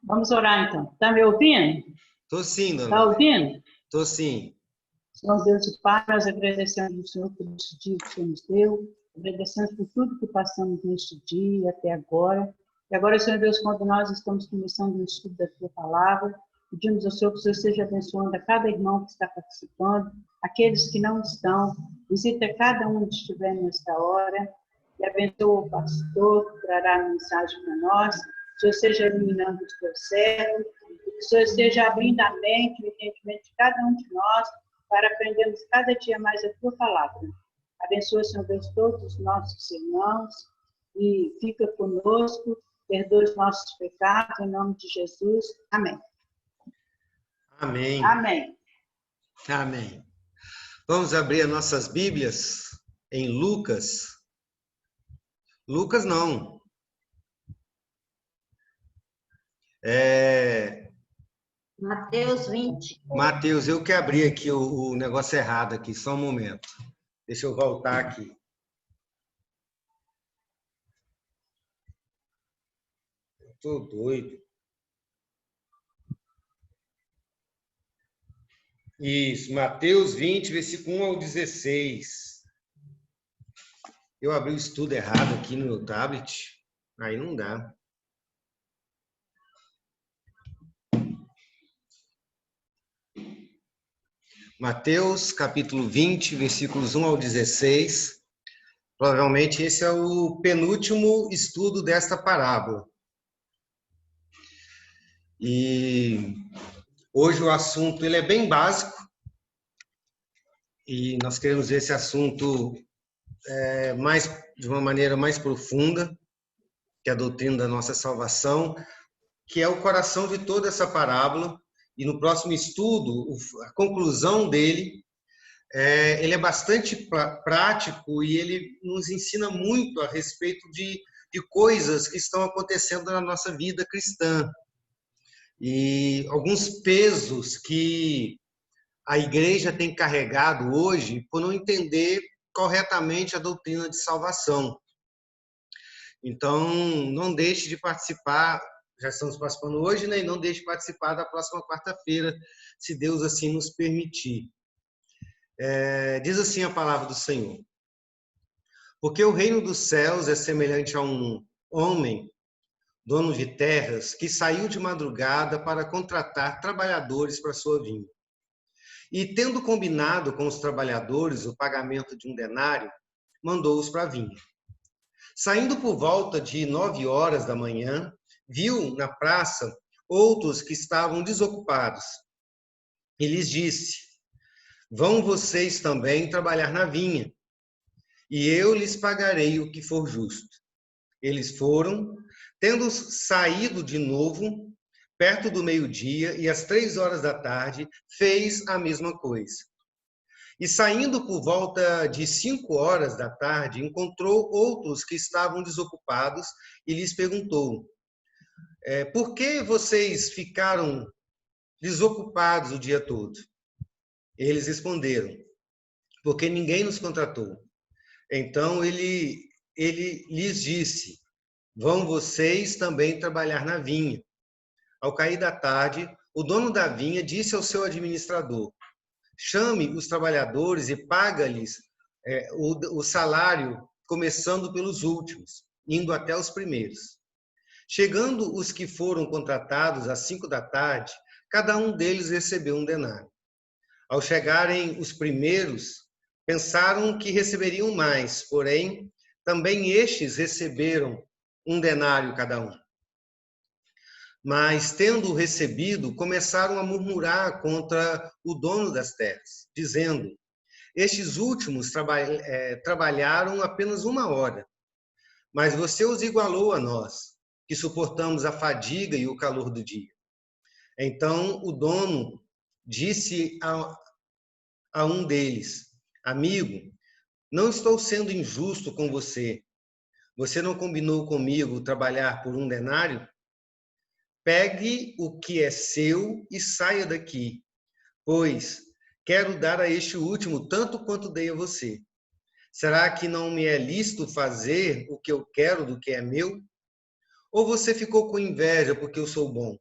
Vamos orar então. Está me ouvindo? Tô sim, Está dona. ouvindo? Tô sim. Senhor Deus e Pai, nós agradecemos ao Senhor por este dia que o Senhor nos deu, agradecemos por tudo que passamos neste dia até agora. E agora, Senhor Deus, quando nós estamos começando o estudo da Tua Palavra, pedimos ao Senhor que o Senhor esteja abençoando a cada irmão que está participando, aqueles que não estão, visita cada um que estiver nesta hora, e abençoa o pastor que trará a mensagem para nós, que o Senhor esteja iluminando os teus servos, que o Senhor esteja abrindo a mente, o entendimento de cada um de nós, para aprendermos cada dia mais a Tua Palavra. Abençoa, Senhor Deus, todos os nossos irmãos e fica conosco, perdoa os nossos pecados, em nome de Jesus. Amém. Amém. Amém. Amém. Vamos abrir as nossas Bíblias em Lucas. Lucas não. Mateus 20. Mateus, eu que abri aqui o negócio errado aqui, só um momento. Deixa eu voltar aqui. Eu tô doido. Isso, Mateus 20, versículo 1 ao 16. Eu abri o estudo errado aqui no meu tablet. Aí não dá. Mateus, capítulo 20, versículos 1 ao 16. Provavelmente esse é o penúltimo estudo desta parábola. E hoje o assunto ele é bem básico. E nós queremos ver esse assunto de uma maneira mais profunda, que é a doutrina da nossa salvação, que é o coração de toda essa parábola. E no próximo estudo, a conclusão dele, ele é bastante prático e ele nos ensina muito a respeito de coisas que estão acontecendo na nossa vida cristã. E alguns pesos que a igreja tem carregado hoje por não entender corretamente a doutrina de salvação. Então, não deixe de participar, já estamos participando hoje, né? E não deixe de participar da próxima quarta-feira, se Deus assim nos permitir. Diz assim a palavra do Senhor. Porque o reino dos céus é semelhante a um homem, dono de terras, que saiu de madrugada para contratar trabalhadores para sua vinha. E, tendo combinado com os trabalhadores o pagamento de um denário, mandou-os para a vinha. Saindo por volta de 9 horas da manhã, viu na praça outros que estavam desocupados. E lhes disse: vão vocês também trabalhar na vinha, e eu lhes pagarei o que for justo. Eles foram, tendo saído de novo, perto do meio-dia, e às 3 horas da tarde, fez a mesma coisa. E saindo por volta de 5 horas da tarde, encontrou outros que estavam desocupados e lhes perguntou: por que vocês ficaram desocupados o dia todo? Eles responderam: porque ninguém nos contratou. Então ele lhes disse: vão vocês também trabalhar na vinha. Ao cair da tarde, o dono da vinha disse ao seu administrador: chame os trabalhadores e paga-lhes o salário, começando pelos últimos, indo até os primeiros. Chegando os que foram contratados às 5 da tarde, cada um deles recebeu um denário. Ao chegarem os primeiros, pensaram que receberiam mais, porém, também estes receberam um denário cada um. Mas, tendo recebido, começaram a murmurar contra o dono das terras, dizendo: estes últimos trabalharam apenas 1 hora, mas você os igualou a nós, que suportamos a fadiga e o calor do dia. Então o dono disse a um deles: amigo, não estou sendo injusto com você. Você não combinou comigo trabalhar por um denário? Pegue o que é seu e saia daqui, pois quero dar a este último tanto quanto dei a você. Será que não me é lícito fazer o que eu quero do que é meu? Ou você ficou com inveja porque eu sou bom?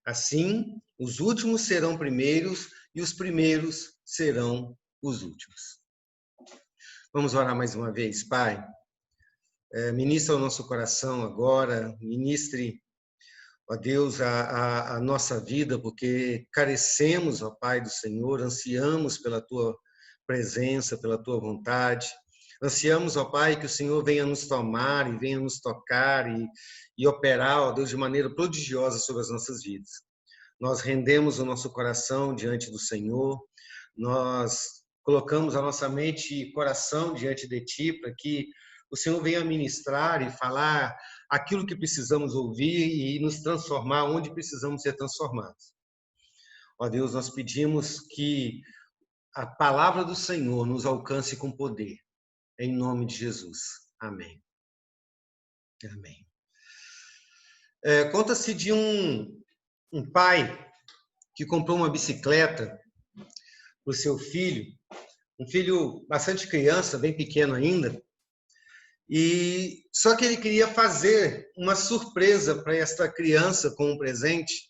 Assim, os últimos serão primeiros e os primeiros serão os últimos. Vamos orar mais uma vez, Pai. Ministra o nosso coração agora, ministre, ó Deus, a nossa vida, porque carecemos, ó Pai do Senhor, ansiamos pela Tua presença, pela Tua vontade. Ansiamos, ó Pai, que o Senhor venha nos tomar e venha nos tocar e operar, ó Deus, de maneira prodigiosa sobre as nossas vidas. Nós rendemos o nosso coração diante do Senhor, nós colocamos a nossa mente e coração diante de Ti, para que o Senhor venha ministrar e falar aquilo que precisamos ouvir e nos transformar onde precisamos ser transformados. Ó Deus, nós pedimos que a palavra do Senhor nos alcance com poder. Em nome de Jesus. Amém. Amém. Conta-se de um pai que comprou uma bicicleta para o seu filho, um filho bastante criança, bem pequeno ainda, e só que ele queria fazer uma surpresa para esta criança com um presente.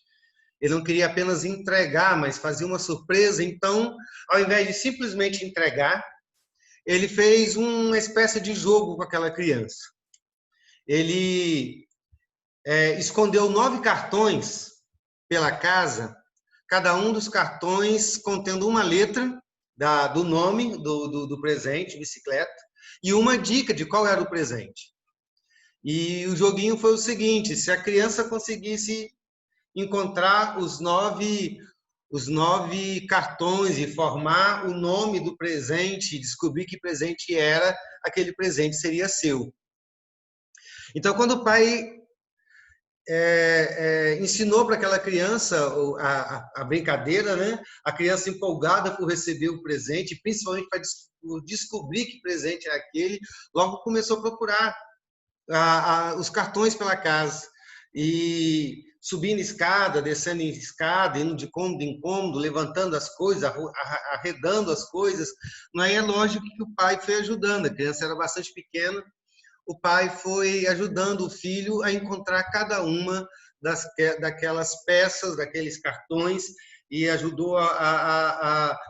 Ele não queria apenas entregar, mas fazer uma surpresa. Então, ao invés de simplesmente entregar, ele fez uma espécie de jogo com aquela criança. Ele escondeu 9 cartões pela casa, cada um dos cartões contendo uma letra do nome do presente, bicicleta, e uma dica de qual era o presente. E o joguinho foi o seguinte: se a criança conseguisse encontrar os nove cartões e formar o nome do presente, e descobrir que presente era, aquele presente seria seu. Então, quando o pai ensinou para aquela criança a brincadeira, né? A criança empolgada por receber o presente, principalmente para descobrir que presente é aquele, logo começou a procurar os cartões pela casa e subindo escada, descendo escada, indo de cômodo em cômodo, levantando as coisas, arredando as coisas. Não é lógico que o pai foi ajudando, a criança era bastante pequena. O pai foi ajudando o filho a encontrar cada uma daquelas peças, daqueles cartões, e ajudou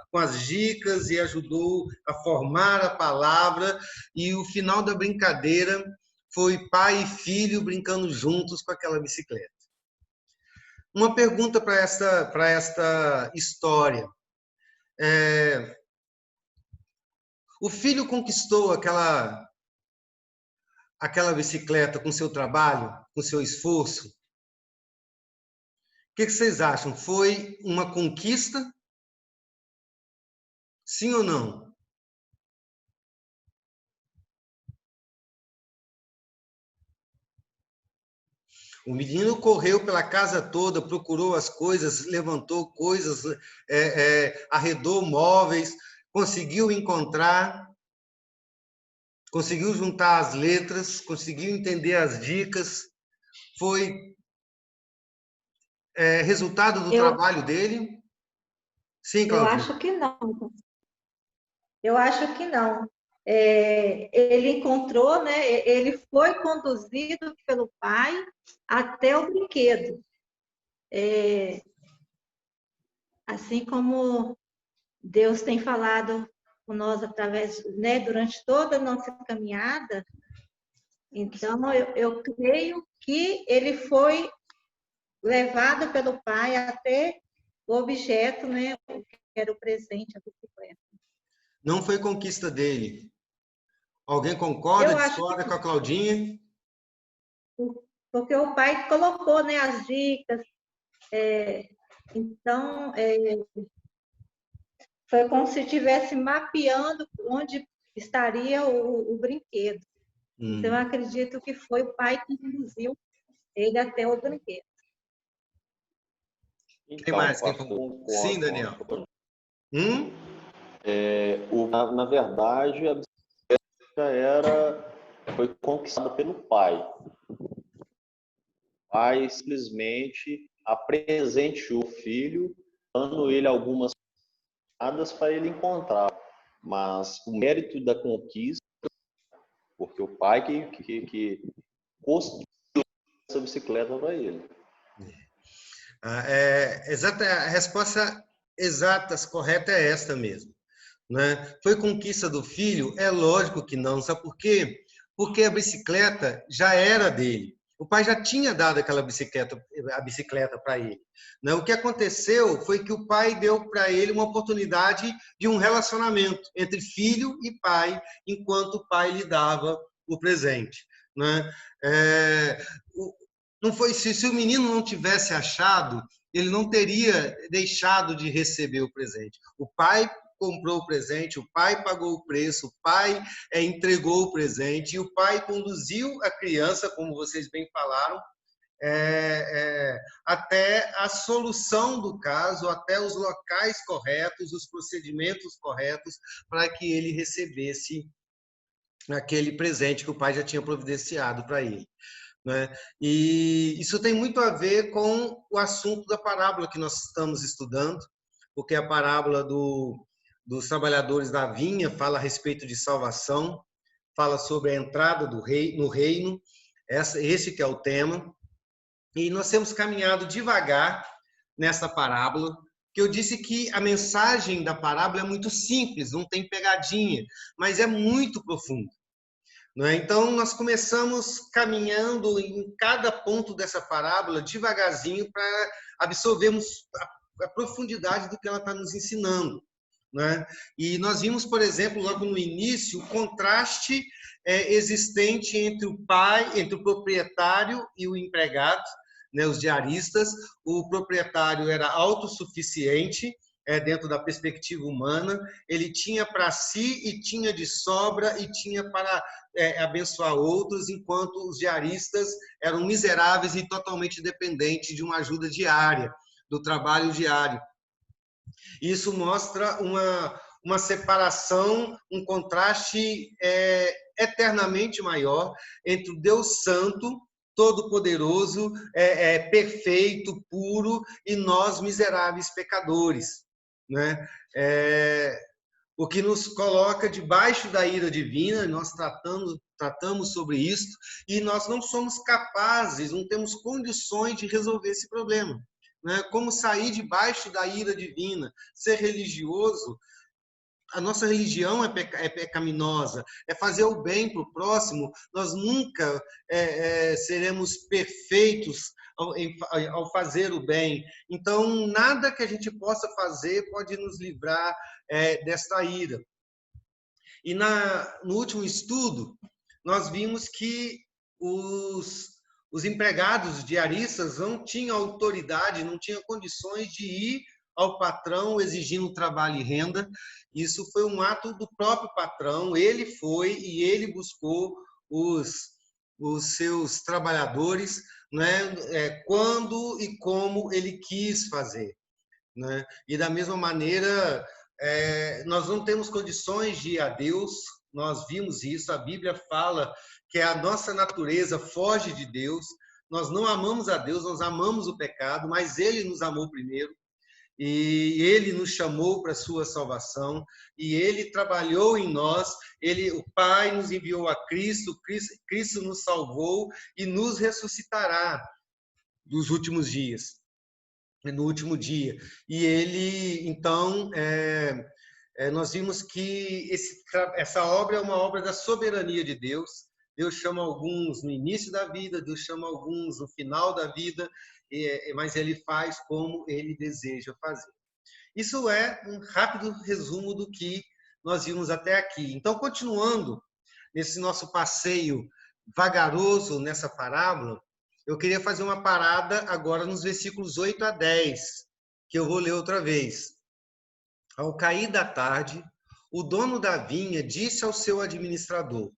com as dicas, e ajudou a formar a palavra. E o final da brincadeira foi pai e filho brincando juntos com aquela bicicleta. Uma pergunta para esta história. O filho conquistou aquela bicicleta com seu trabalho, com seu esforço? O que vocês acham? Foi uma conquista? Sim ou não? O menino correu pela casa toda, procurou as coisas, levantou coisas, arredou móveis, conseguiu encontrar, conseguiu juntar as letras, conseguiu entender as dicas. Foi resultado do trabalho dele? Sim, Claudinha. Eu acho que não. Eu acho que não. Ele encontrou, né? Ele foi conduzido pelo pai até o brinquedo. Assim como Deus tem falado com nós através, né, durante toda a nossa caminhada. Então, eu creio que ele foi levado pelo pai até o objeto, né, que era o presente, a bicicleta. Não foi conquista dele. Alguém concorda, discorda com a Claudinha? Porque o pai colocou, né, as dicas. Então, foi como se estivesse mapeando onde estaria o brinquedo. Então, eu acredito que foi o pai que conduziu ele até o brinquedo. Então, quem mais? Sim, Daniel. Na verdade, a bicicleta foi conquistada pelo pai. O pai simplesmente apresenteou o filho, dando ele algumas coisas para ele encontrar. Mas o mérito da conquista, porque o pai que construiu essa bicicleta para ele. A resposta exata, correta é esta mesmo. Né? Foi conquista do filho? É lógico que não. Sabe por quê? Porque a bicicleta já era dele. O pai já tinha dado aquela bicicleta para ele. Né? O que aconteceu foi que o pai deu para ele uma oportunidade de um relacionamento entre filho e pai, enquanto o pai lhe dava o presente. Né? Não foi, se o menino não tivesse achado, ele não teria deixado de receber o presente. O pai comprou o presente, o pai pagou o preço, o pai entregou o presente e o pai conduziu a criança, como vocês bem falaram, até a solução do caso, até os locais corretos, os procedimentos corretos para que ele recebesse aquele presente que o pai já tinha providenciado para ele. Né? E isso tem muito a ver com o assunto da parábola que nós estamos estudando, porque a parábola dos trabalhadores da vinha fala a respeito de salvação, fala sobre a entrada do rei no reino, esse que é o tema. E nós temos caminhado devagar nessa parábola, que eu disse que a mensagem da parábola é muito simples, não tem pegadinha, mas é muito profunda. Então, nós começamos caminhando em cada ponto dessa parábola devagarzinho para absorvermos a profundidade do que ela está nos ensinando. Né? E nós vimos, por exemplo, logo no início, o contraste existente entre o pai, entre o proprietário e o empregado, né, os diaristas. O proprietário era autossuficiente, dentro da perspectiva humana, ele tinha para si e tinha de sobra e tinha para abençoar outros, enquanto os diaristas eram miseráveis e totalmente dependentes de uma ajuda diária, do trabalho diário. Isso mostra uma separação, um contraste eternamente maior entre o Deus Santo, Todo-Poderoso, perfeito, puro, e nós, miseráveis pecadores. Né? O que nos coloca debaixo da ira divina, nós tratamos sobre isso, e nós não somos capazes, não temos condições de resolver esse problema. Né? Como sair debaixo da ira divina, ser religioso? A nossa religião é pecaminosa, é fazer o bem para o próximo. Nós nunca seremos perfeitos ao fazer o bem. Então, nada que a gente possa fazer pode nos livrar desta ira. E no último estudo, nós vimos que os empregados diaristas não tinham autoridade, não tinham condições de ir ao patrão exigindo trabalho e renda. Isso foi um ato do próprio patrão, ele foi e ele buscou os seus trabalhadores, né, quando e como ele quis fazer. Né? E da mesma maneira, nós não temos condições de ir a Deus, nós vimos isso, a Bíblia fala que a nossa natureza foge de Deus, nós não amamos a Deus, nós amamos o pecado, mas Ele nos amou primeiro, e Ele nos chamou para a sua salvação, e Ele trabalhou em nós, o Pai nos enviou a Cristo, Cristo nos salvou e nos ressuscitará nos últimos dias, no último dia. E Ele, então, nós vimos que essa obra é uma obra da soberania de Deus. Deus chama alguns no início da vida, Deus chama alguns no final da vida, mas Ele faz como Ele deseja fazer. Isso é um rápido resumo do que nós vimos até aqui. Então, continuando nesse nosso passeio vagaroso nessa parábola, eu queria fazer uma parada agora nos versículos 8 a 10, que eu vou ler outra vez. Ao cair da tarde, o dono da vinha disse ao seu administrador: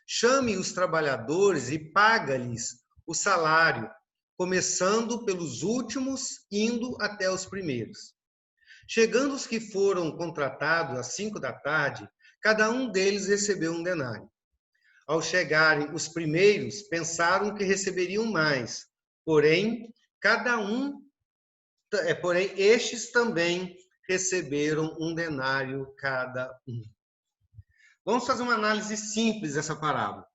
chame os trabalhadores e paga-lhes o salário, começando pelos últimos, indo até os primeiros. Chegando os que foram contratados às 5 da tarde, cada um deles recebeu um denário. Ao chegarem os primeiros, pensaram que receberiam mais, porém estes também receberam um denário cada um. Vamos fazer uma análise simples dessa parábola,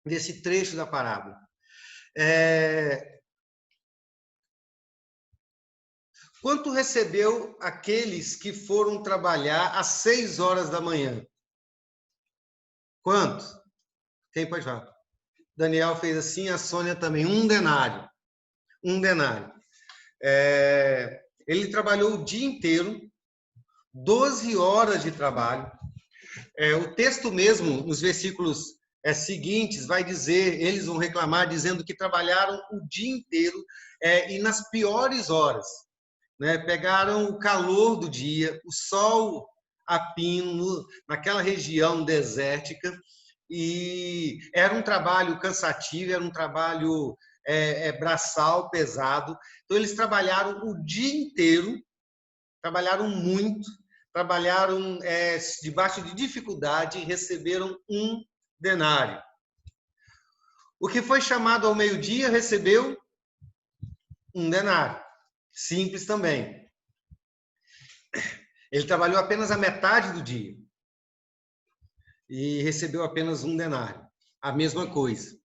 desse trecho da parábola. Quanto recebeu aqueles que foram trabalhar às 6 horas da manhã? Quanto? Quem pode falar? Daniel fez assim, a Sônia também. 1 denário. 1 denário. Ele trabalhou o dia inteiro, 12 horas de trabalho. O texto mesmo, nos versículos seguintes, vai dizer, eles vão reclamar dizendo que trabalharam o dia inteiro e nas piores horas. Né? Pegaram o calor do dia, o sol a pino, naquela região desértica, e era um trabalho cansativo, era um trabalho braçal, pesado. Então, eles trabalharam o dia inteiro, trabalharam muito, trabalharam debaixo de dificuldade e receberam 1 denário. O que foi chamado ao meio-dia recebeu 1 denário. Simples também. Ele trabalhou apenas a metade do dia e recebeu apenas 1 denário. A mesma coisa.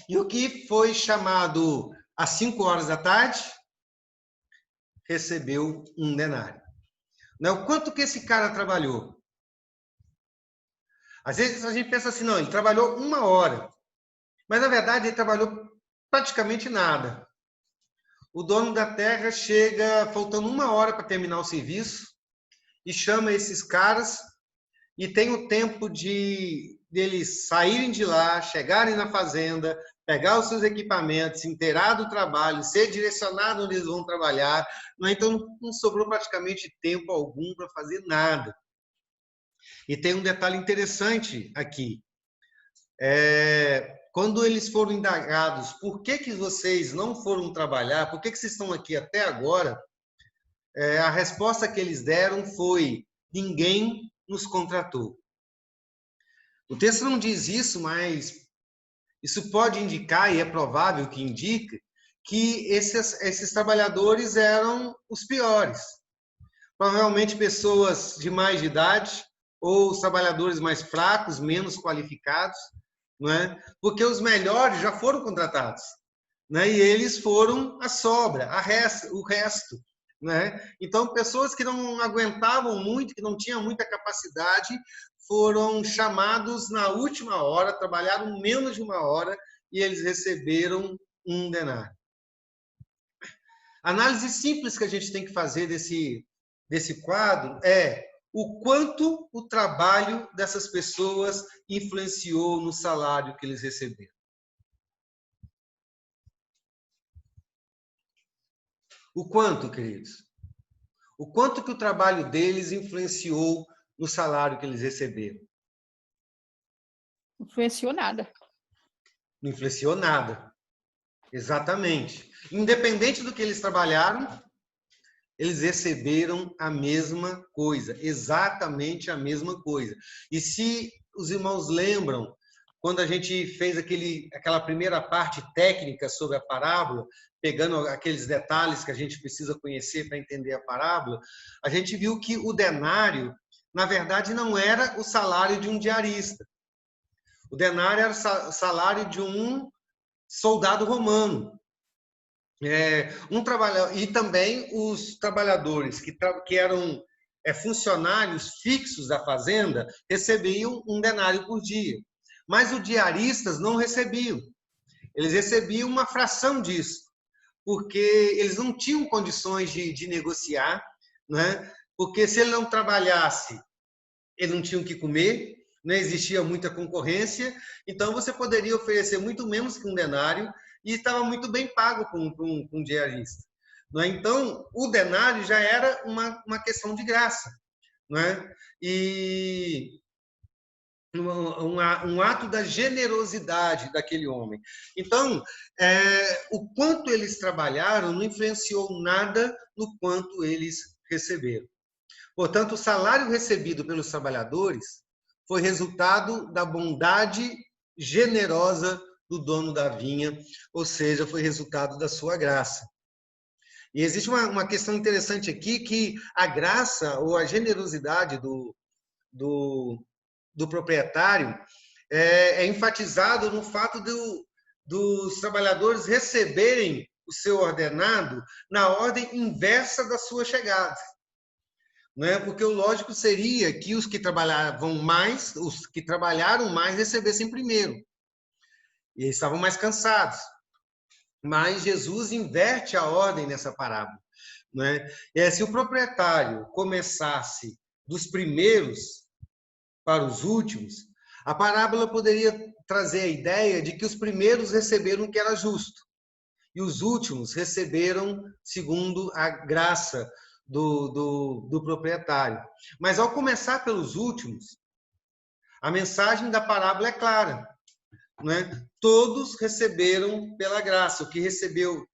E o que foi chamado às 5 horas da tarde recebeu 1 denário. O quanto que esse cara trabalhou? Às vezes a gente pensa assim, não, ele trabalhou 1 hora. Mas, na verdade, ele trabalhou praticamente nada. O dono da terra chega faltando 1 hora para terminar o serviço e chama esses caras e tem o tempo de eles saírem de lá, chegarem na fazenda, pegar os seus equipamentos, se inteirar do trabalho, ser direcionado onde eles vão trabalhar. Então, não sobrou praticamente tempo algum para fazer nada. E tem um detalhe interessante aqui. Quando eles foram indagados, por que vocês não foram trabalhar, por que vocês estão aqui até agora, a resposta que eles deram foi: ninguém nos contratou. O texto não diz isso, mas isso pode indicar, e é provável que indique, que esses trabalhadores eram os piores. Provavelmente pessoas de mais de idade, ou os trabalhadores mais fracos, menos qualificados, não é? Porque os melhores já foram contratados, né? E eles foram a sobra, o resto. Né? Então, pessoas que não aguentavam muito, que não tinham muita capacidade, foram chamados na última hora, trabalharam menos de 1 hora e eles receberam 1 denário. A análise simples que a gente tem que fazer desse quadro é o quanto o trabalho dessas pessoas influenciou no salário que eles receberam. O quanto, queridos? O quanto que o trabalho deles influenciou no salário que eles receberam? Não influenciou nada. Não influenciou nada. Exatamente. Independente do que eles trabalharam, eles receberam a mesma coisa, exatamente a mesma coisa. E se os irmãos lembram, quando a gente fez aquela primeira parte técnica sobre a parábola, pegando aqueles detalhes que a gente precisa conhecer para entender a parábola, a gente viu que o denário, na verdade, não era o salário de um diarista. O denário era o salário de um soldado romano. E também os trabalhadores que eram funcionários fixos da fazenda recebiam 1 denário por dia. Mas os diaristas não recebiam. Eles recebiam uma fração disso, porque eles não tinham condições de negociar, né? Porque se ele não trabalhasse, eles não tinham o que comer, não existia muita concorrência, então você poderia oferecer muito menos que 1 denário e estava muito bem pago com um diarista. Não é? Então, o denário já era uma questão de graça. Não é? E um ato da generosidade daquele homem. Então, o quanto eles trabalharam não influenciou nada no quanto eles receberam. Portanto, o salário recebido pelos trabalhadores foi resultado da bondade generosa do dono da vinha, ou seja, foi resultado da sua graça. E existe uma questão interessante aqui, que a graça ou a generosidade do proprietário é enfatizado no fato dos trabalhadores receberem o seu ordenado na ordem inversa da sua chegada. Não é? Porque o lógico seria que os que trabalhavam mais, os que trabalharam mais, recebessem primeiro. E eles estavam mais cansados. Mas Jesus inverte a ordem nessa parábola. Não é? Se o proprietário começasse dos primeiros para os últimos, a parábola poderia trazer a ideia de que os primeiros receberam o que era justo e os últimos receberam segundo a graça do proprietário. Mas ao começar pelos últimos, a mensagem da parábola é clara. Não é? Todos receberam pela graça. O que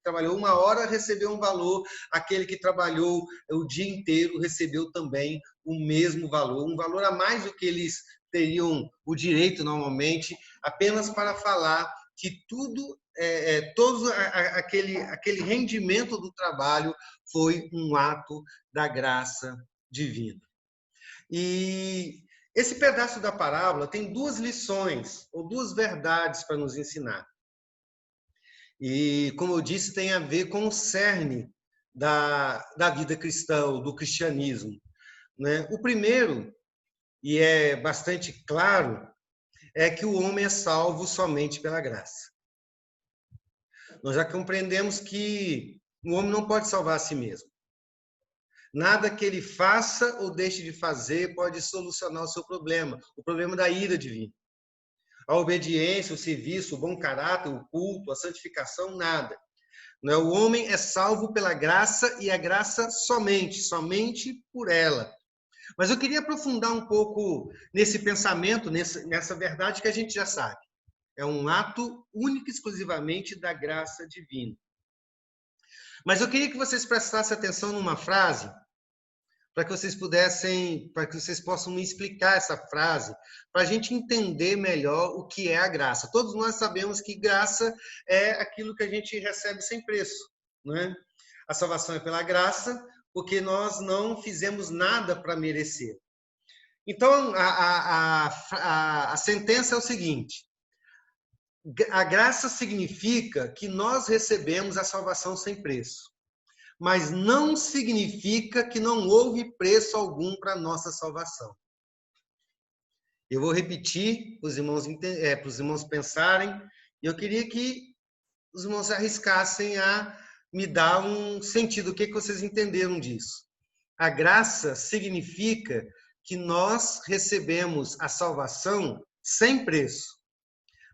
trabalhou 1 hora, recebeu um valor. Aquele que trabalhou o dia inteiro recebeu também o mesmo valor, um valor a mais do que eles teriam o direito normalmente, apenas para falar que todo aquele rendimento do trabalho foi um ato da graça divina. E esse pedaço da parábola tem 2 lições, ou 2 verdades para nos ensinar. E, como eu disse, tem a ver com o cerne da vida cristã, do cristianismo. Né? O primeiro, e é bastante claro, é que o homem é salvo somente pela graça. Nós já compreendemos que o homem não pode salvar a si mesmo. Nada que ele faça ou deixe de fazer pode solucionar o seu problema, o problema da ira divina. A obediência, o serviço, o bom caráter, o culto, a santificação, nada. O homem é salvo pela graça e a graça somente por ela. Mas eu queria aprofundar um pouco nesse pensamento, nessa verdade que a gente já sabe. É um ato único e exclusivamente da graça divina. Mas eu queria que vocês prestassem atenção numa frase, para que vocês possam me explicar essa frase, para a gente entender melhor o que é a graça. Todos nós sabemos que graça é aquilo que a gente recebe sem preço, não é? A salvação é pela graça, porque nós não fizemos nada para merecer. Então, a sentença é o seguinte: a graça significa que nós recebemos a salvação sem preço, mas não significa que não houve preço algum para a nossa salvação. Eu vou repetir para os irmãos pensarem, e eu queria que os irmãos arriscassem a me dar um sentido. O que vocês entenderam disso? A graça significa que nós recebemos a salvação sem preço,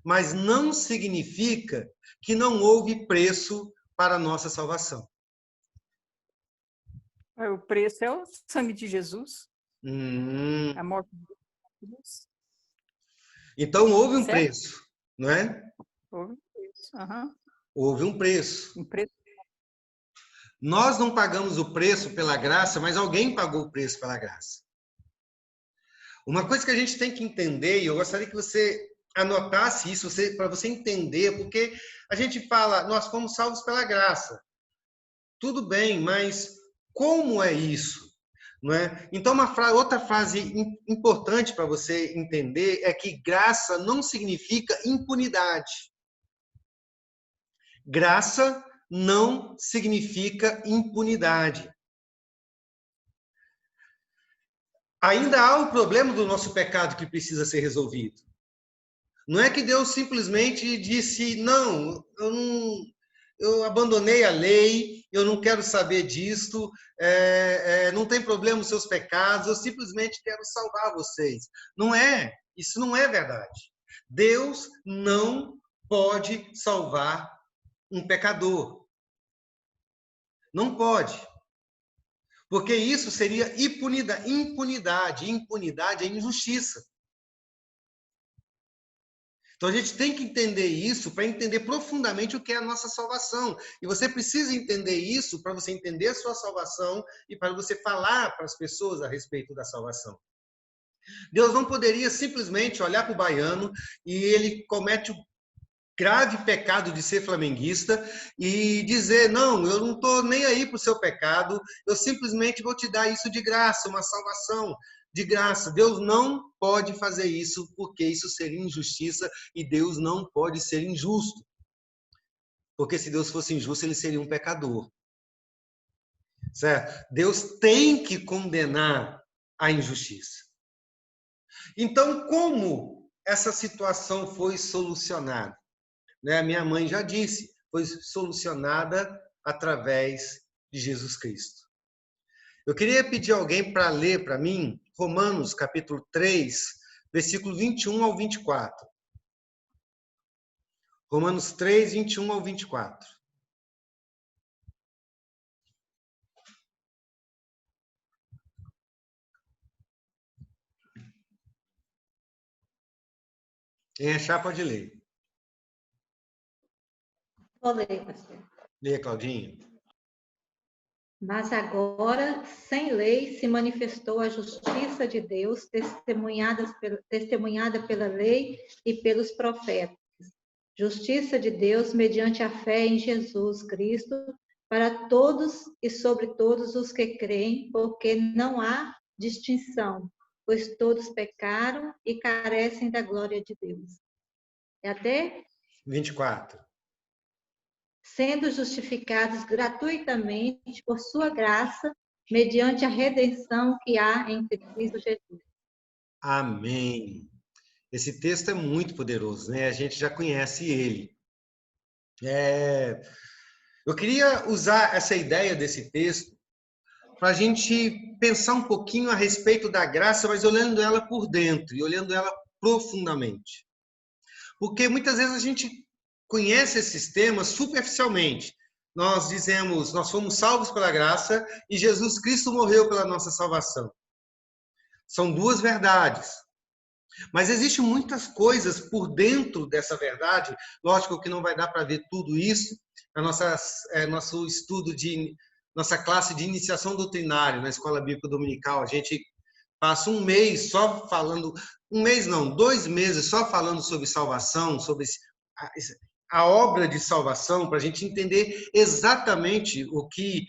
mas não significa que não houve preço para a nossa salvação. O preço é o sangue de Jesus. A morte de Jesus. Então, houve um preço, não é? Houve um preço. Uhum. Houve um preço. Nós não pagamos o preço pela graça, mas alguém pagou o preço pela graça. Uma coisa que a gente tem que entender, e eu gostaria que você anotasse isso para você entender, porque a gente fala, nós fomos salvos pela graça. Tudo bem, mas como é isso? Não é? Então, outra frase importante para você entender é que graça não significa impunidade. Graça não significa impunidade. Ainda há o problema do nosso pecado que precisa ser resolvido. Não é que Deus simplesmente disse, não, eu abandonei a lei, eu não quero saber disto, não tem problema os seus pecados, eu simplesmente quero salvar vocês. Não é, isso não é verdade. Deus não pode salvar um pecador. Não pode. Porque isso seria impunidade. Impunidade é injustiça. Então, a gente tem que entender isso para entender profundamente o que é a nossa salvação. E você precisa entender isso para você entender a sua salvação e para você falar para as pessoas a respeito da salvação. Deus não poderia simplesmente olhar para o baiano e ele comete o grave pecado de ser flamenguista e dizer, não, eu não estou nem aí para o seu pecado, eu simplesmente vou te dar isso de graça, uma salvação de graça. Deus não pode fazer isso, porque isso seria injustiça e Deus não pode ser injusto. porque se Deus fosse injusto, ele seria um pecador. Certo? Deus tem que condenar a injustiça. Então, como essa situação foi solucionada? Né? A minha mãe já disse, foi solucionada através de Jesus Cristo. Eu queria pedir alguém para ler para mim Romanos, capítulo 3, versículo 21 ao 24. Romanos 3, 21 ao 24. Quem achar, pode ler. Vou ler, pastor. Leia, Claudinha. Mas agora, sem lei, se manifestou a justiça de Deus, testemunhada pela lei e pelos profetas. Justiça de Deus mediante a fé em Jesus Cristo, para todos e sobre todos os que creem, porque não há distinção, pois todos pecaram e carecem da glória de Deus. E até 24. Sendo justificados gratuitamente por sua graça, mediante a redenção que há em Cristo Jesus. Amém. Esse texto é muito poderoso, né? A gente já conhece ele. Eu queria usar essa ideia desse texto para a gente pensar um pouquinho a respeito da graça, mas olhando ela por dentro e olhando ela profundamente. Porque muitas vezes a gente conhece esses temas superficialmente. Nós dizemos, nós fomos salvos pela graça e Jesus Cristo morreu pela nossa salvação. São duas verdades. Mas existem muitas coisas por dentro dessa verdade. Lógico que não vai dar para ver tudo isso na nosso estudo nossa classe de iniciação doutrinária na Escola Bíblica Dominical. A gente passa um mês só falando, 2 meses só falando sobre salvação, sobre a obra de salvação, para a gente entender exatamente o que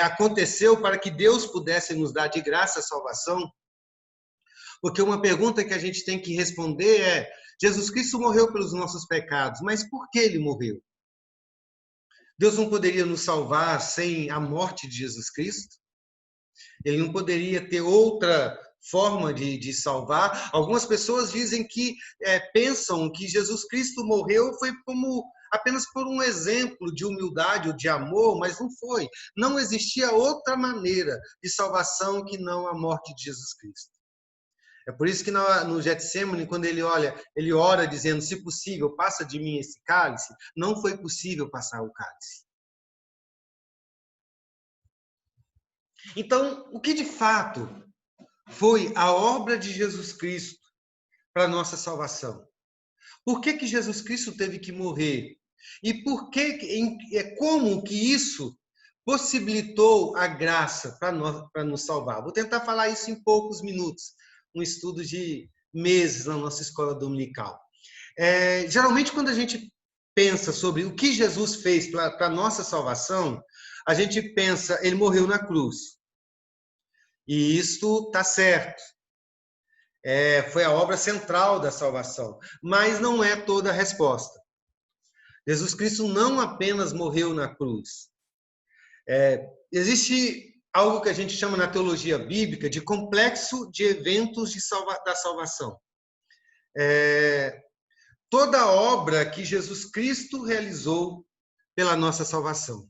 aconteceu para que Deus pudesse nos dar de graça a salvação. Porque uma pergunta que a gente tem que responder é: Jesus Cristo morreu pelos nossos pecados, mas por que ele morreu? Deus não poderia nos salvar sem a morte de Jesus Cristo? Ele não poderia ter outra forma de salvar? Algumas pessoas dizem que pensam que Jesus Cristo morreu foi como apenas por um exemplo de humildade ou de amor, mas não foi. Não existia outra maneira de salvação que não a morte de Jesus Cristo. É por isso que no Getsêmani, quando ele ora dizendo: se possível, passa de mim esse cálice, não foi possível passar o cálice. Então, o que de fato foi a obra de Jesus Cristo para a nossa salvação? Por que Jesus Cristo teve que morrer? E como que isso possibilitou a graça para nos salvar? Vou tentar falar isso em poucos minutos, um estudo de meses na nossa escola dominical. Geralmente, quando a gente pensa sobre o que Jesus fez para a nossa salvação, a gente pensa, ele morreu na cruz. E isso está certo. Foi a obra central da salvação. Mas não é toda a resposta. Jesus Cristo não apenas morreu na cruz. Existe algo que a gente chama na teologia bíblica de complexo de eventos da salvação. Toda a obra que Jesus Cristo realizou pela nossa salvação.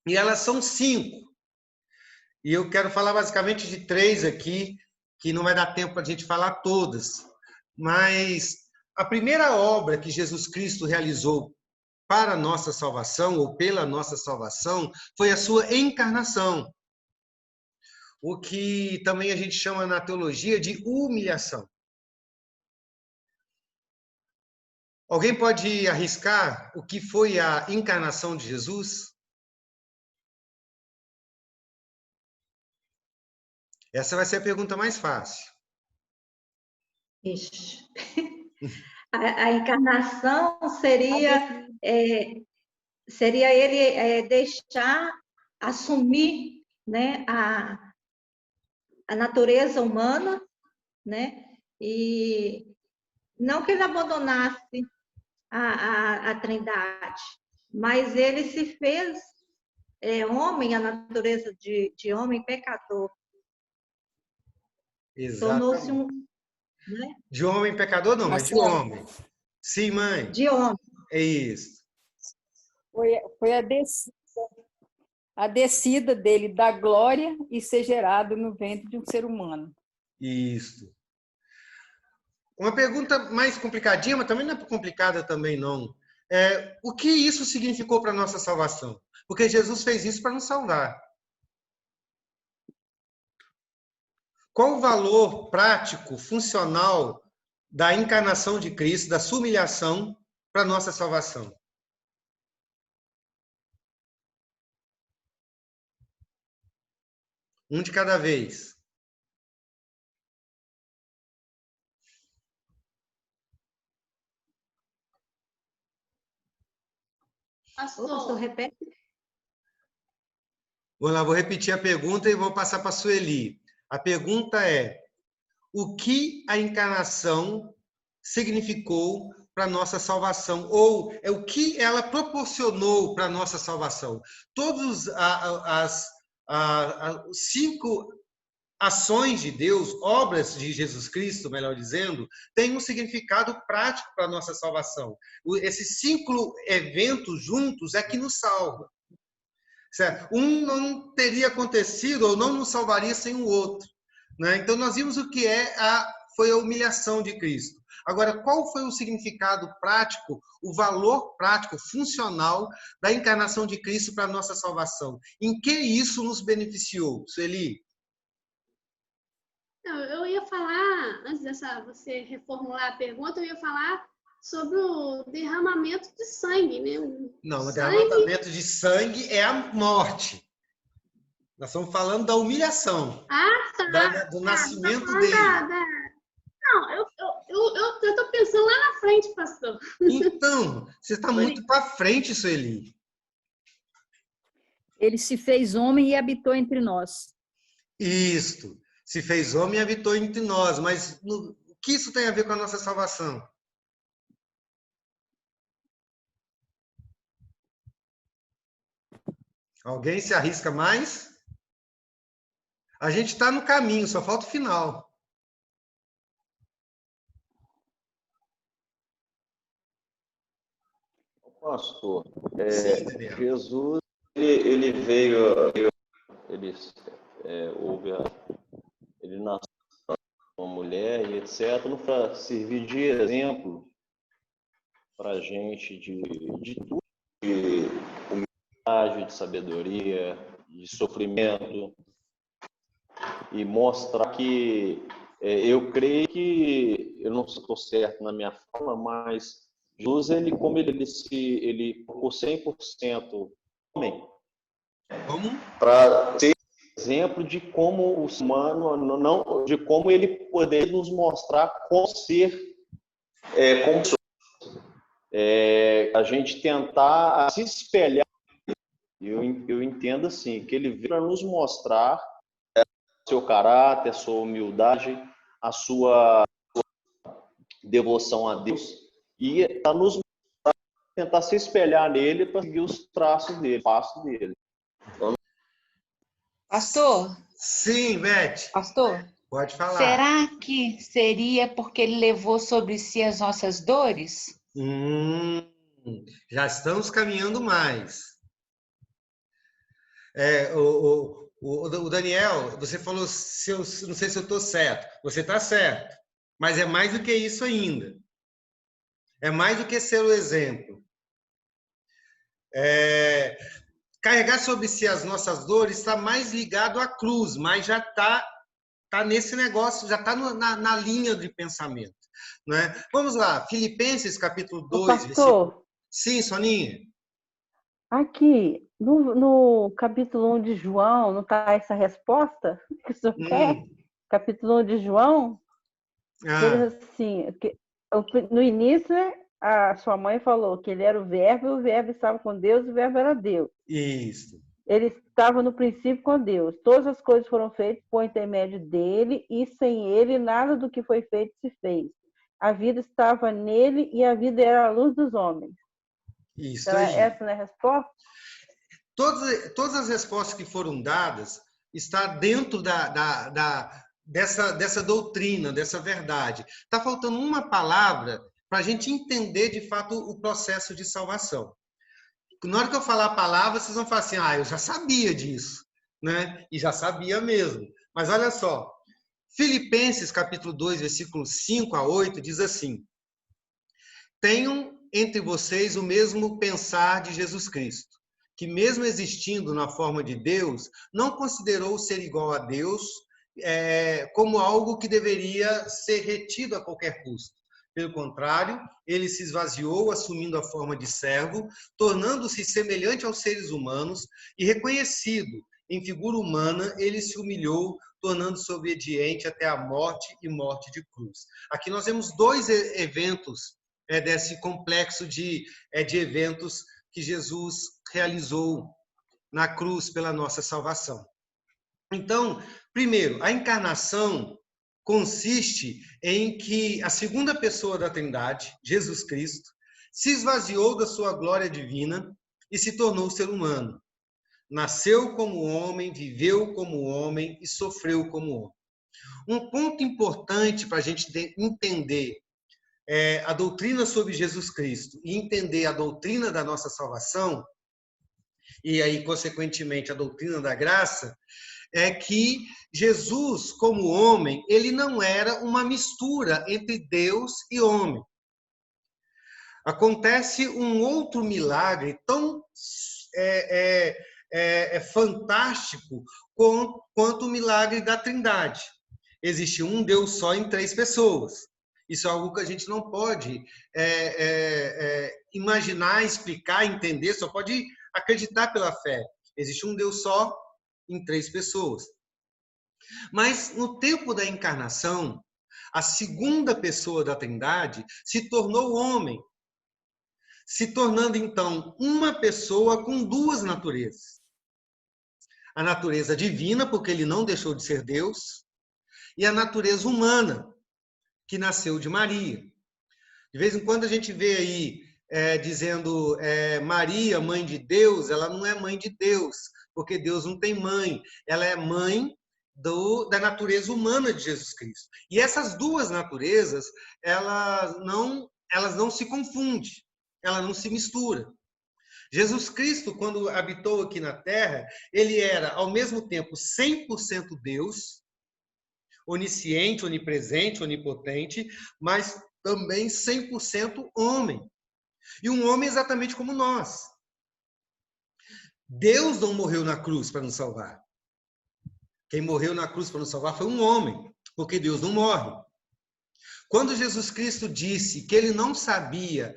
E elas são 5. E eu quero falar basicamente de 3 aqui, que não vai dar tempo para a gente falar todas. Mas a primeira obra que Jesus Cristo realizou para a nossa salvação, ou pela nossa salvação, foi a sua encarnação. O que também a gente chama na teologia de humilhação. Alguém pode arriscar o que foi a encarnação de Jesus? Essa vai ser a pergunta mais fácil. Ixi. A encarnação seria ele assumir, né, a natureza humana, né, e não que ele abandonasse a Trindade, mas ele se fez homem, a natureza de homem pecador. Tornou-se Exatamente. né? De homem pecador, não, mas de Marcelo, homem. Sim, mãe. De homem. É isso. foi a descida dele da glória e ser gerado no ventre de um ser humano. Isso. Uma pergunta mais complicadinha, mas também não é complicada também, não. O que isso significou para a nossa salvação? Porque Jesus fez isso para nos salvar. Qual o valor prático, funcional da encarnação de Cristo, da sua humilhação para a nossa salvação? Um de cada vez. Pastor, repete. Vou lá, vou repetir a pergunta e vou passar para a Sueli. A pergunta é: o que a encarnação significou para a nossa salvação? Ou é o que ela proporcionou para a nossa salvação? Todas as 5 ações de Deus, obras de Jesus Cristo, melhor dizendo, têm um significado prático para a nossa salvação. Esses 5 eventos juntos é que nos salva. Certo? Um não teria acontecido ou não nos salvaria sem o outro. Né? Então, nós vimos o que foi a humilhação de Cristo. Agora, qual foi o significado prático, o valor prático, funcional da encarnação de Cristo para a nossa salvação? Em que isso nos beneficiou, Sueli? Eu ia falar, antes você reformular a pergunta, eu ia falar sobre o derramamento de sangue, né? Não, o derramamento de sangue é a morte. Nós estamos falando da humilhação. Do nascimento dele. Não, eu estou pensando lá na frente, pastor. Então, você está muito para frente, Sueli. Ele se fez homem e habitou entre nós. Isto. Se fez homem e habitou entre nós. Mas o que isso tem a ver com a nossa salvação? Alguém se arrisca mais? A gente está no caminho, só falta o final. Pastor, Sim, Jesus, ele veio, ele nasceu uma mulher e etc, para servir de exemplo para a gente de tudo, de humildade, de sabedoria, de sofrimento, e mostrar que eu creio que, eu não estou certo na minha fala, mas Jesus, como ele por 100% homem, para ser exemplo de como o ser humano, não, de como ele poderia nos mostrar como ser, como a gente tentar se espelhar. Eu entendo assim, que ele veio para nos mostrar seu caráter, a sua humildade, a sua devoção a Deus, e para nos tentar se espelhar nele para seguir os traços dele, passos dele. Então, pastor? Sim, Beth. Pastor? Pode falar. Será que seria porque ele levou sobre si as nossas dores? Já estamos caminhando mais. O Daniel, você falou, não sei se eu estou certo. Você está certo. Mas é mais do que isso ainda. É mais do que ser o exemplo. Carregar sobre si as nossas dores está mais ligado à cruz, mas já está nesse negócio, já está na linha de pensamento. Né? Vamos lá, Filipenses capítulo 2. Pastor, versículo... Sim, Soninha. Aqui, no capítulo 1 de João, não está essa resposta que o senhor quer? Capítulo 1 de João, assim, no início, a sua mãe falou que ele era o verbo estava com Deus, e o verbo era Deus. Isso. Ele estava no princípio com Deus. Todas as coisas foram feitas por intermédio dele, e sem ele nada do que foi feito se fez. A vida estava nele e a vida era a luz dos homens. Isso Então, aí. essa não é a resposta? Todas as respostas que foram dadas está dentro dessa doutrina, dessa verdade. Está faltando uma palavra para a gente entender, de fato, o processo de salvação. Na hora que eu falar a palavra, vocês vão falar assim, eu já sabia disso, né? E já sabia mesmo. Mas olha só, Filipenses, capítulo 2, versículos 5 a 8, diz assim: tenham entre vocês o mesmo pensar de Jesus Cristo, que mesmo existindo na forma de Deus, não considerou ser igual a Deus como algo que deveria ser retido a qualquer custo. Pelo contrário, ele se esvaziou, assumindo a forma de servo, tornando-se semelhante aos seres humanos e reconhecido em figura humana, ele se humilhou, tornando-se obediente até a morte e morte de cruz. Aqui nós temos dois eventos desse complexo de eventos que Jesus realizou na cruz pela nossa salvação. Então, primeiro, a encarnação consiste em que a segunda pessoa da Trindade, Jesus Cristo, se esvaziou da sua glória divina e se tornou ser humano. Nasceu como homem, viveu como homem e sofreu como homem. Um ponto importante para a gente entender a doutrina sobre Jesus Cristo e entender a doutrina da nossa salvação, e aí, consequentemente, a doutrina da graça, é que Jesus, como homem, ele não era uma mistura entre Deus e homem. Acontece um outro milagre tão fantástico quanto o milagre da Trindade. Existe um Deus só em 3 pessoas. Isso é algo que a gente não pode imaginar, explicar, entender, só pode acreditar pela fé. Existe um Deus só em 3 pessoas. Mas no tempo da encarnação, a segunda pessoa da Trindade se tornou homem, se tornando então uma pessoa com 2 naturezas. A natureza divina, porque ele não deixou de ser Deus, e a natureza humana, que nasceu de Maria. De vez em quando a gente vê aí dizendo Maria, mãe de Deus, ela não é mãe de Deus, porque Deus não tem mãe, ela é mãe da natureza humana de Jesus Cristo. E essas 2 naturezas, elas não se confundem, elas não se misturam. Jesus Cristo, quando habitou aqui na Terra, ele era, ao mesmo tempo, 100% Deus, onisciente, onipresente, onipotente, mas também 100% homem. E um homem exatamente como nós. Deus não morreu na cruz para nos salvar. Quem morreu na cruz para nos salvar foi um homem, porque Deus não morre. Quando Jesus Cristo disse que ele não sabia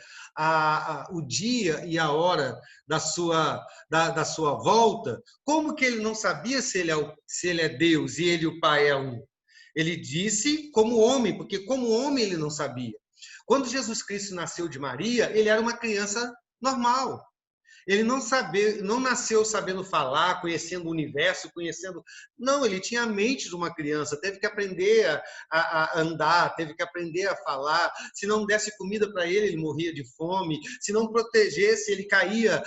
o dia e a hora da sua volta, como que ele não sabia se ele é Deus e ele o Pai é um? Ele disse como homem, porque como homem ele não sabia. Quando Jesus Cristo nasceu de Maria, ele era uma criança normal. Ele não nasceu sabendo falar, conhecendo o universo, Não, ele tinha a mente de uma criança, teve que aprender a andar, teve que aprender a falar. Se não desse comida para ele morria de fome. Se não protegesse, ele caía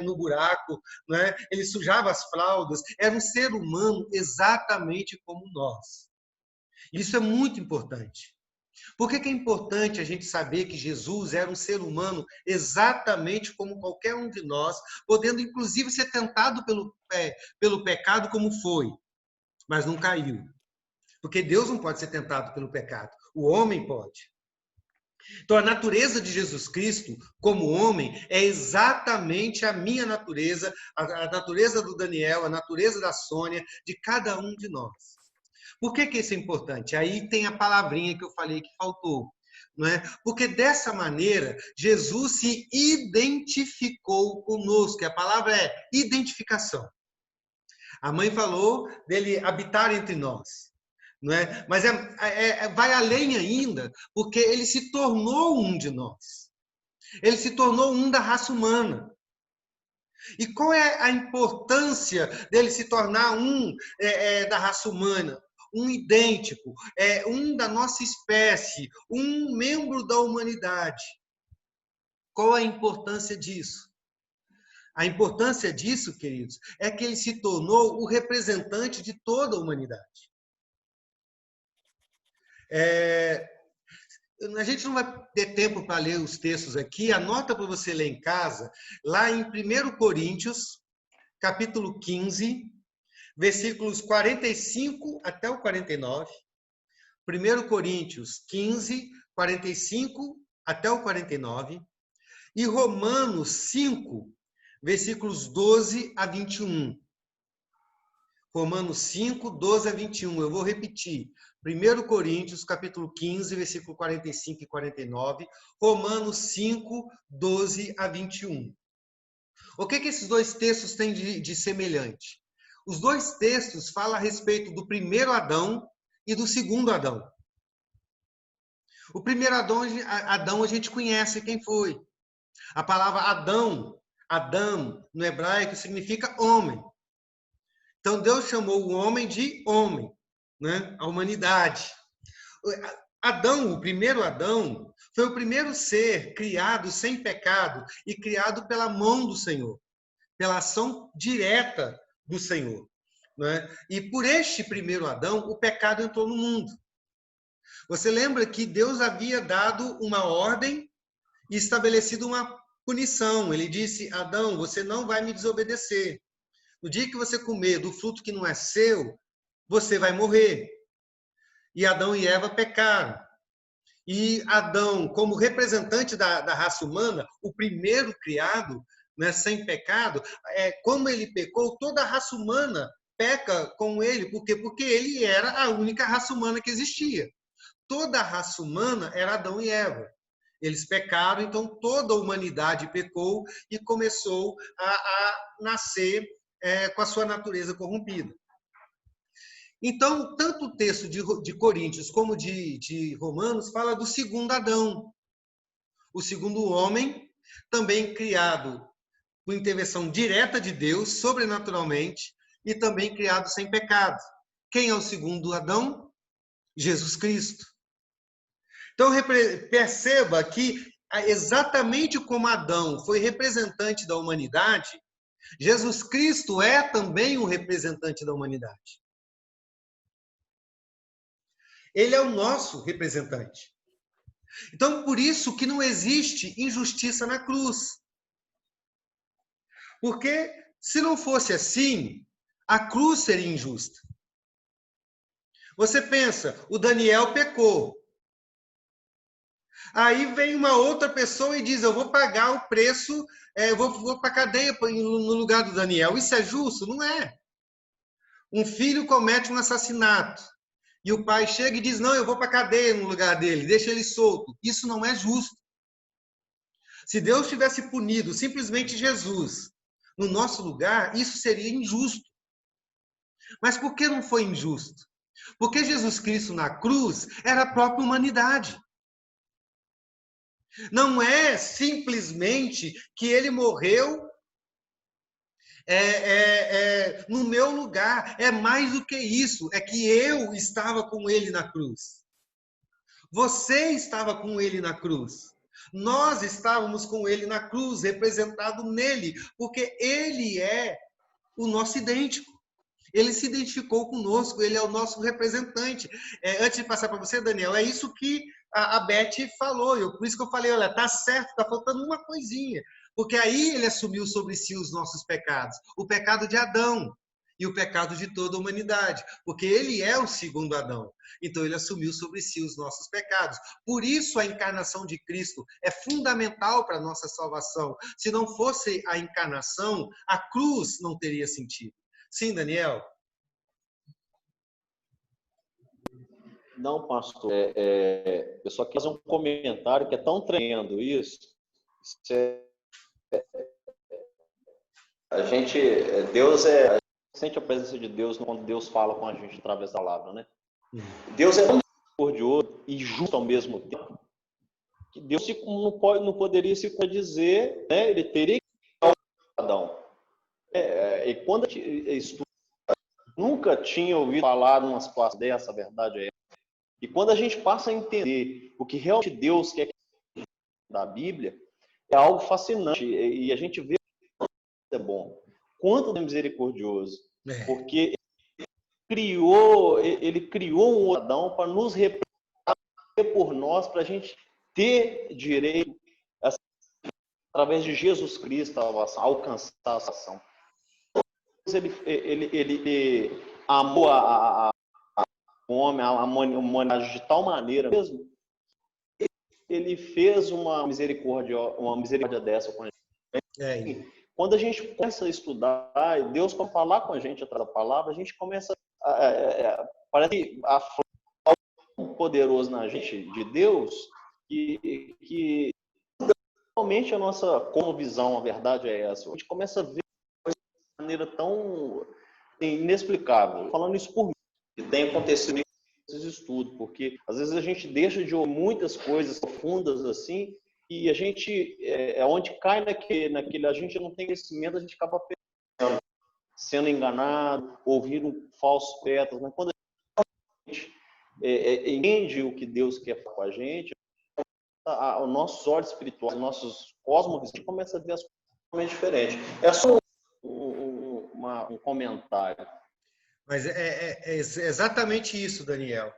no buraco, né? Ele sujava as fraldas. Era um ser humano exatamente como nós. Isso é muito importante. Por que é importante a gente saber que Jesus era um ser humano exatamente como qualquer um de nós, podendo inclusive ser tentado pelo pecado como foi, mas não caiu? Porque Deus não pode ser tentado pelo pecado, o homem pode. Então, a natureza de Jesus Cristo, como homem, é exatamente a minha natureza, a natureza do Daniel, a natureza da Sônia, de cada um de nós. Por que isso é importante? Aí tem a palavrinha que eu falei que faltou. Não é? Porque dessa maneira, Jesus se identificou conosco. A palavra é identificação. A mãe falou dele habitar entre nós. Não é? Mas vai além ainda, porque ele se tornou um de nós. Ele se tornou um da raça humana. E qual é a importância dele se tornar um da raça humana? Um idêntico, um da nossa espécie, um membro da humanidade. Qual a importância disso? A importância disso, queridos, é que ele se tornou o representante de toda a humanidade. A gente não vai ter tempo para ler os textos aqui, anota para você ler em casa, lá em 1 Coríntios, capítulo 15, versículos 45 até o 49. 1 Coríntios 15, 45 até o 49. E Romanos 5, versículos 12 a 21. Romanos 5, 12 a 21. Eu vou repetir. 1 Coríntios, capítulo 15, versículo 45 e 49. Romanos 5, 12 a 21. O que esses dois textos têm de semelhante? Os dois textos falam a respeito do primeiro Adão e do segundo Adão. O primeiro Adão a gente conhece quem foi. A palavra Adão, Adam, no hebraico, significa homem. Então, Deus chamou o homem de homem, né? A humanidade. Adão, o primeiro Adão, foi o primeiro ser criado sem pecado e criado pela mão do Senhor, pela ação direta do Senhor, né? E por este primeiro Adão, o pecado entrou no mundo. Você lembra que Deus havia dado uma ordem e estabelecido uma punição. Ele disse: Adão, você não vai me desobedecer. No dia que você comer do fruto que não é seu, você vai morrer. E Adão e Eva pecaram. E Adão, como representante da raça humana, o primeiro criado, né, sem pecado, como ele pecou, toda a raça humana peca com ele. Por quê? Porque ele era a única raça humana que existia. Toda a raça humana era Adão e Eva. Eles pecaram, então toda a humanidade pecou e começou a nascer com a sua natureza corrompida. Então, tanto o texto de Coríntios como de Romanos fala do segundo Adão, o segundo homem, também criado por intervenção direta de Deus, sobrenaturalmente, e também criado sem pecado. Quem é o segundo Adão? Jesus Cristo. Então, perceba que, exatamente como Adão foi representante da humanidade, Jesus Cristo é também um representante da humanidade. Ele é o nosso representante. Então, por isso que não existe injustiça na cruz. Porque, se não fosse assim, a cruz seria injusta. Você pensa, o Daniel pecou. Aí vem uma outra pessoa e diz, eu vou pagar o preço, eu vou para a cadeia no lugar do Daniel. Isso é justo? Não é. Um filho comete um assassinato e o pai chega e diz, não, eu vou para a cadeia no lugar dele, deixa ele solto. Isso não é justo. Se Deus tivesse punido simplesmente Jesus no nosso lugar, isso seria injusto. Mas por que não foi injusto? Porque Jesus Cristo na cruz era a própria humanidade. Não é simplesmente que ele morreu no meu lugar. É mais do que isso. É que eu estava com ele na cruz. Você estava com ele na cruz. Nós estávamos com ele na cruz, representado nele, porque ele é o nosso idêntico. Ele se identificou conosco, ele é o nosso representante. Antes de passar para você, Daniel, é isso que a Beth falou. Por isso que eu falei, olha, tá certo, tá faltando uma coisinha. Porque aí ele assumiu sobre si os nossos pecados. O pecado de Adão e o pecado de toda a humanidade. Porque ele é o segundo Adão. Então ele assumiu sobre si os nossos pecados. Por isso a encarnação de Cristo é fundamental para a nossa salvação. Se não fosse a encarnação, a cruz não teria sentido. Sim, Daniel? Não, pastor. Eu só quero fazer um comentário que é tão tremendo isso. Deus sente a presença de Deus quando Deus fala com a gente através da palavra, né? Deus é tão misericordioso e justo ao mesmo tempo que Deus não poderia se contradizer, né? Ele teria que dar Adão. E quando a gente estuda, nunca tinha ouvido falar numa situação dessa, a verdade é essa. E quando a gente passa a entender o que realmente Deus quer da Bíblia, é algo fascinante. E a gente vê quanto é bom, quanto é misericordioso. Porque ele criou um Adão para nos representar por nós, para a gente ter direito, através de Jesus Cristo, a alcançar a salvação. Ele amou o homem, a humanidade de tal maneira mesmo, ele fez uma misericórdia dessa com a gente. Quando a gente começa a estudar, Deus começa a falar com a gente através da palavra, a gente começa parece que a flor poderoso na gente de Deus, que realmente a nossa visão, a verdade é essa. A gente começa a ver de maneira tão inexplicável. Falando isso por mim, que tem acontecido nesses estudos, porque às vezes a gente deixa de ouvir muitas coisas profundas assim, e a gente, onde cai naquele, a gente não tem conhecimento, a gente acaba sendo enganado, ouvindo falsos profetas, mas quando a gente entende o que Deus quer com a gente, os nossos olhos espirituais, os nossos cosmos, a gente começa a ver as coisas totalmente diferentes. É só um comentário. Mas é exatamente isso, Daniel.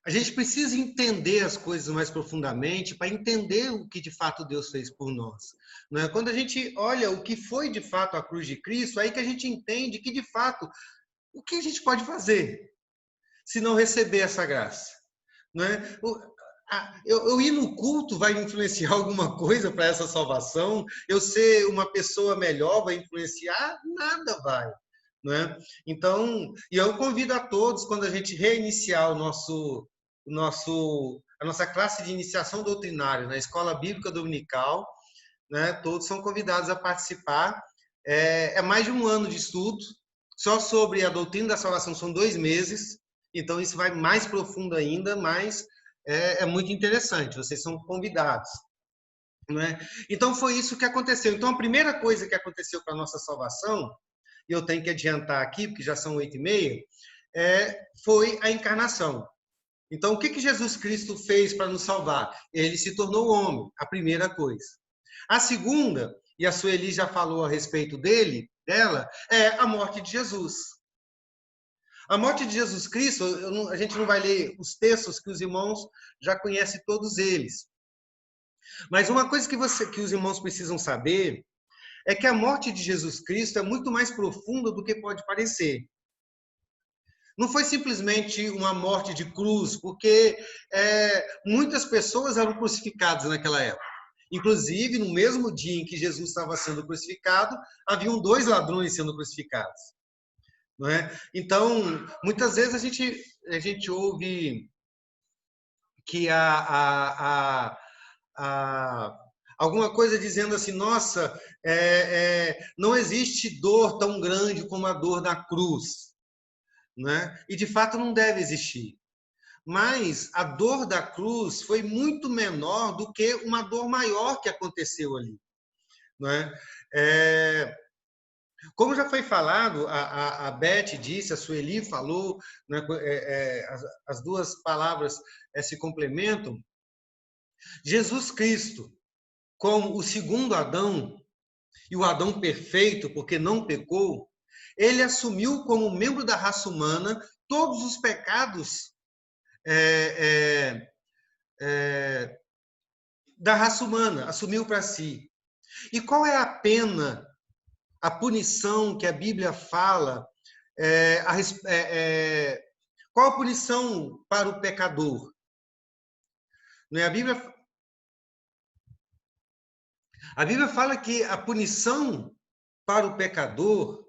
A gente precisa entender as coisas mais profundamente para entender o que de fato Deus fez por nós. Não é? Quando a gente olha o que foi de fato a cruz de Cristo, aí que a gente entende que de fato o que a gente pode fazer se não receber essa graça. Não é? Eu ir no culto vai influenciar alguma coisa para essa salvação? Eu ser uma pessoa melhor vai influenciar? Nada vai. Não é? Então, e eu convido a todos, quando a gente reiniciar a nossa classe de iniciação doutrinária na Escola Bíblica Dominical, né, todos são convidados a participar. É mais de um ano de estudo, só sobre a doutrina da salvação são 2 meses, então isso vai mais profundo ainda, mas é muito interessante, vocês são convidados. Não é? Então foi isso que aconteceu. Então a primeira coisa que aconteceu para a nossa salvação, e eu tenho que adiantar aqui, porque já são 8h30, foi a encarnação. Então, o que Jesus Cristo fez para nos salvar? Ele se tornou homem, a primeira coisa. A segunda, e a Sueli já falou a respeito dela, é a morte de Jesus. A morte de Jesus Cristo, a gente não vai ler os textos que os irmãos já conhecem todos eles. Mas uma coisa que os irmãos precisam saber é que a morte de Jesus Cristo é muito mais profunda do que pode parecer. Não foi simplesmente uma morte de cruz, porque muitas pessoas eram crucificadas naquela época. Inclusive, no mesmo dia em que Jesus estava sendo crucificado, haviam 2 ladrões sendo crucificados. Não é? Então, muitas vezes a gente ouve que alguma coisa dizendo assim, nossa, não existe dor tão grande como a dor da cruz. Né? E, de fato, não deve existir. Mas a dor da cruz foi muito menor do que uma dor maior que aconteceu ali. Né? Como já foi falado, a Beth disse, a Sueli falou, né, as 2 palavras se complementam. Jesus Cristo, como o segundo Adão, e o Adão perfeito, porque não pecou, ele assumiu como membro da raça humana todos os pecados da raça humana, assumiu para si. E qual é a pena, a punição que a Bíblia fala? Qual a punição para o pecador? Não é? A Bíblia fala que a punição para o pecador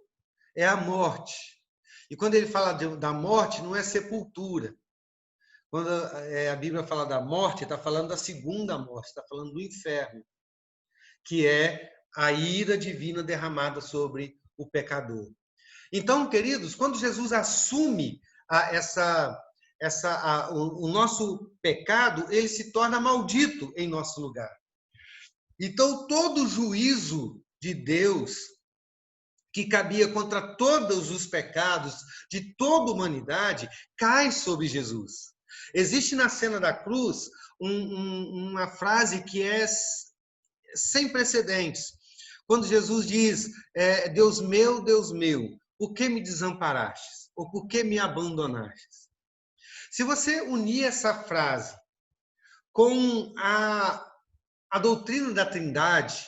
é a morte. E quando ele fala da morte, não é sepultura. Quando a Bíblia fala da morte, está falando da segunda morte, está falando do inferno, que é a ira divina derramada sobre o pecador. Então, queridos, quando Jesus assume o nosso pecado, ele se torna maldito em nosso lugar. Então, todo o juízo de Deus que cabia contra todos os pecados de toda a humanidade cai sobre Jesus. Existe na cena da cruz uma frase que é sem precedentes. Quando Jesus diz, Deus meu, por que me desamparastes? Ou por que me abandonastes? Se você unir essa frase com a doutrina da Trindade,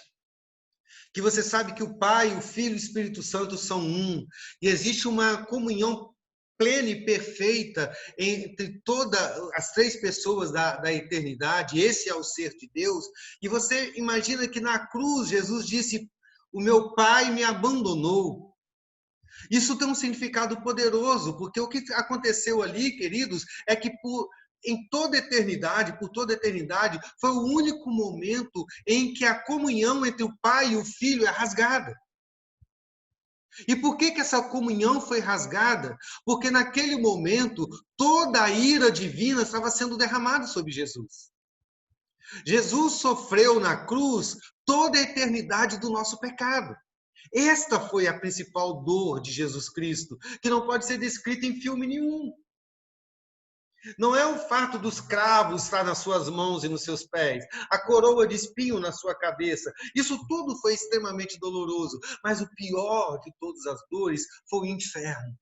que você sabe que o Pai, o Filho e o Espírito Santo são um, e existe uma comunhão plena e perfeita entre todas as três pessoas da eternidade, esse é o ser de Deus, e você imagina que na cruz Jesus disse, o meu Pai me abandonou. Isso tem um significado poderoso, porque o que aconteceu ali, queridos, é que por toda a eternidade, foi o único momento em que a comunhão entre o Pai e o Filho é rasgada. E por que essa comunhão foi rasgada? Porque naquele momento, toda a ira divina estava sendo derramada sobre Jesus. Jesus sofreu na cruz toda a eternidade do nosso pecado. Esta foi a principal dor de Jesus Cristo, que não pode ser descrita em filme nenhum. Não é o fato dos cravos estar nas suas mãos e nos seus pés, a coroa de espinho na sua cabeça. Isso tudo foi extremamente doloroso, mas o pior de todas as dores foi o inferno.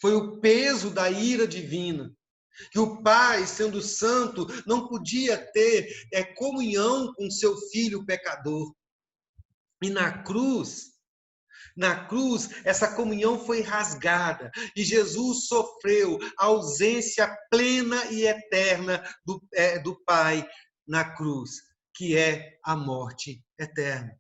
Foi o peso da ira divina. Que o Pai, sendo santo, não podia ter comunhão com seu filho pecador. E na cruz, essa comunhão foi rasgada e Jesus sofreu a ausência plena e eterna do Pai na cruz, que é a morte eterna.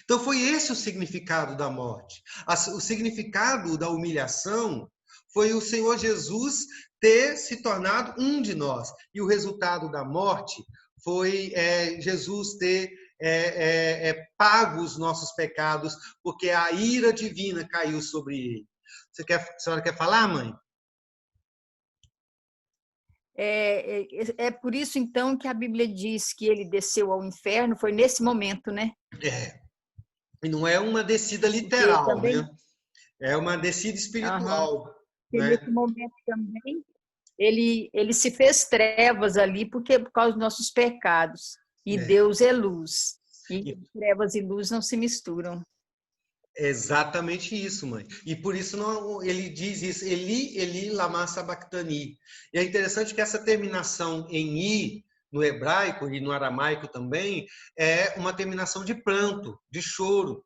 Então foi esse o significado da morte. O significado da humilhação foi o Senhor Jesus ter se tornado um de nós. E o resultado da morte foi Jesus ter pago os nossos pecados, porque a ira divina caiu sobre ele. A senhora quer falar, mãe? É por isso, então, que a Bíblia diz que ele desceu ao inferno, foi nesse momento, né? E não é uma descida literal, também, né? É uma descida espiritual. Né? Nesse momento também, ele se fez trevas ali, por causa dos nossos pecados. E Deus é luz. E trevas e luz não se misturam. Exatamente isso, mãe. E por isso ele diz isso, Eli, Eli, lama sabachthani. E é interessante que essa terminação em I, no hebraico e no aramaico também, é uma terminação de pranto, de choro.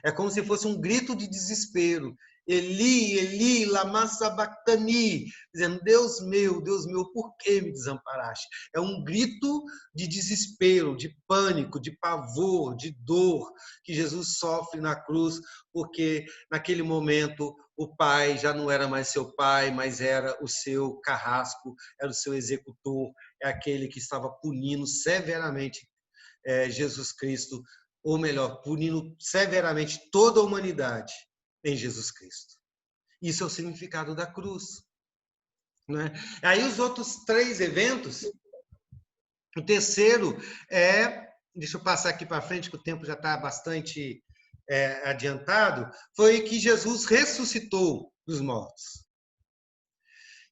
É como se fosse um grito de desespero. Eli, Eli, lama sabachthani, dizendo, Deus meu, por que me desamparaste? É um grito de desespero, de pânico, de pavor, de dor que Jesus sofre na cruz, porque naquele momento o pai já não era mais seu pai, mas era o seu carrasco, era o seu executor, é aquele que estava punindo severamente Jesus Cristo, ou melhor, punindo severamente toda a humanidade em Jesus Cristo. Isso é o significado da cruz. Né? Aí os outros três eventos, o terceiro deixa eu passar aqui para frente, que o tempo já está bastante adiantado, foi que Jesus ressuscitou dos mortos.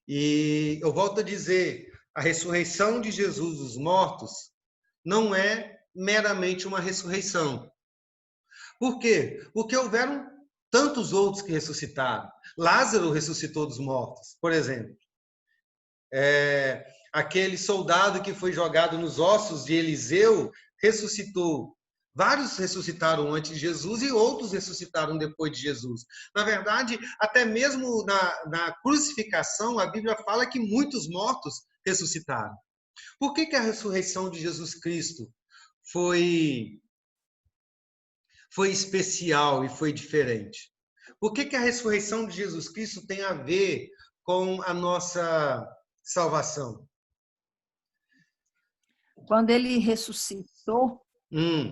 E eu volto a dizer, a ressurreição de Jesus dos mortos não é meramente uma ressurreição. Por quê? Porque houveram tantos outros que ressuscitaram. Lázaro ressuscitou dos mortos, por exemplo. Aquele soldado que foi jogado nos ossos de Eliseu ressuscitou. Vários ressuscitaram antes de Jesus e outros ressuscitaram depois de Jesus. Na verdade, até mesmo na crucificação, a Bíblia fala que muitos mortos ressuscitaram. Por que a ressurreição de Jesus Cristo foi especial e foi diferente? Por que a ressurreição de Jesus Cristo tem a ver com a nossa salvação? Quando ele ressuscitou,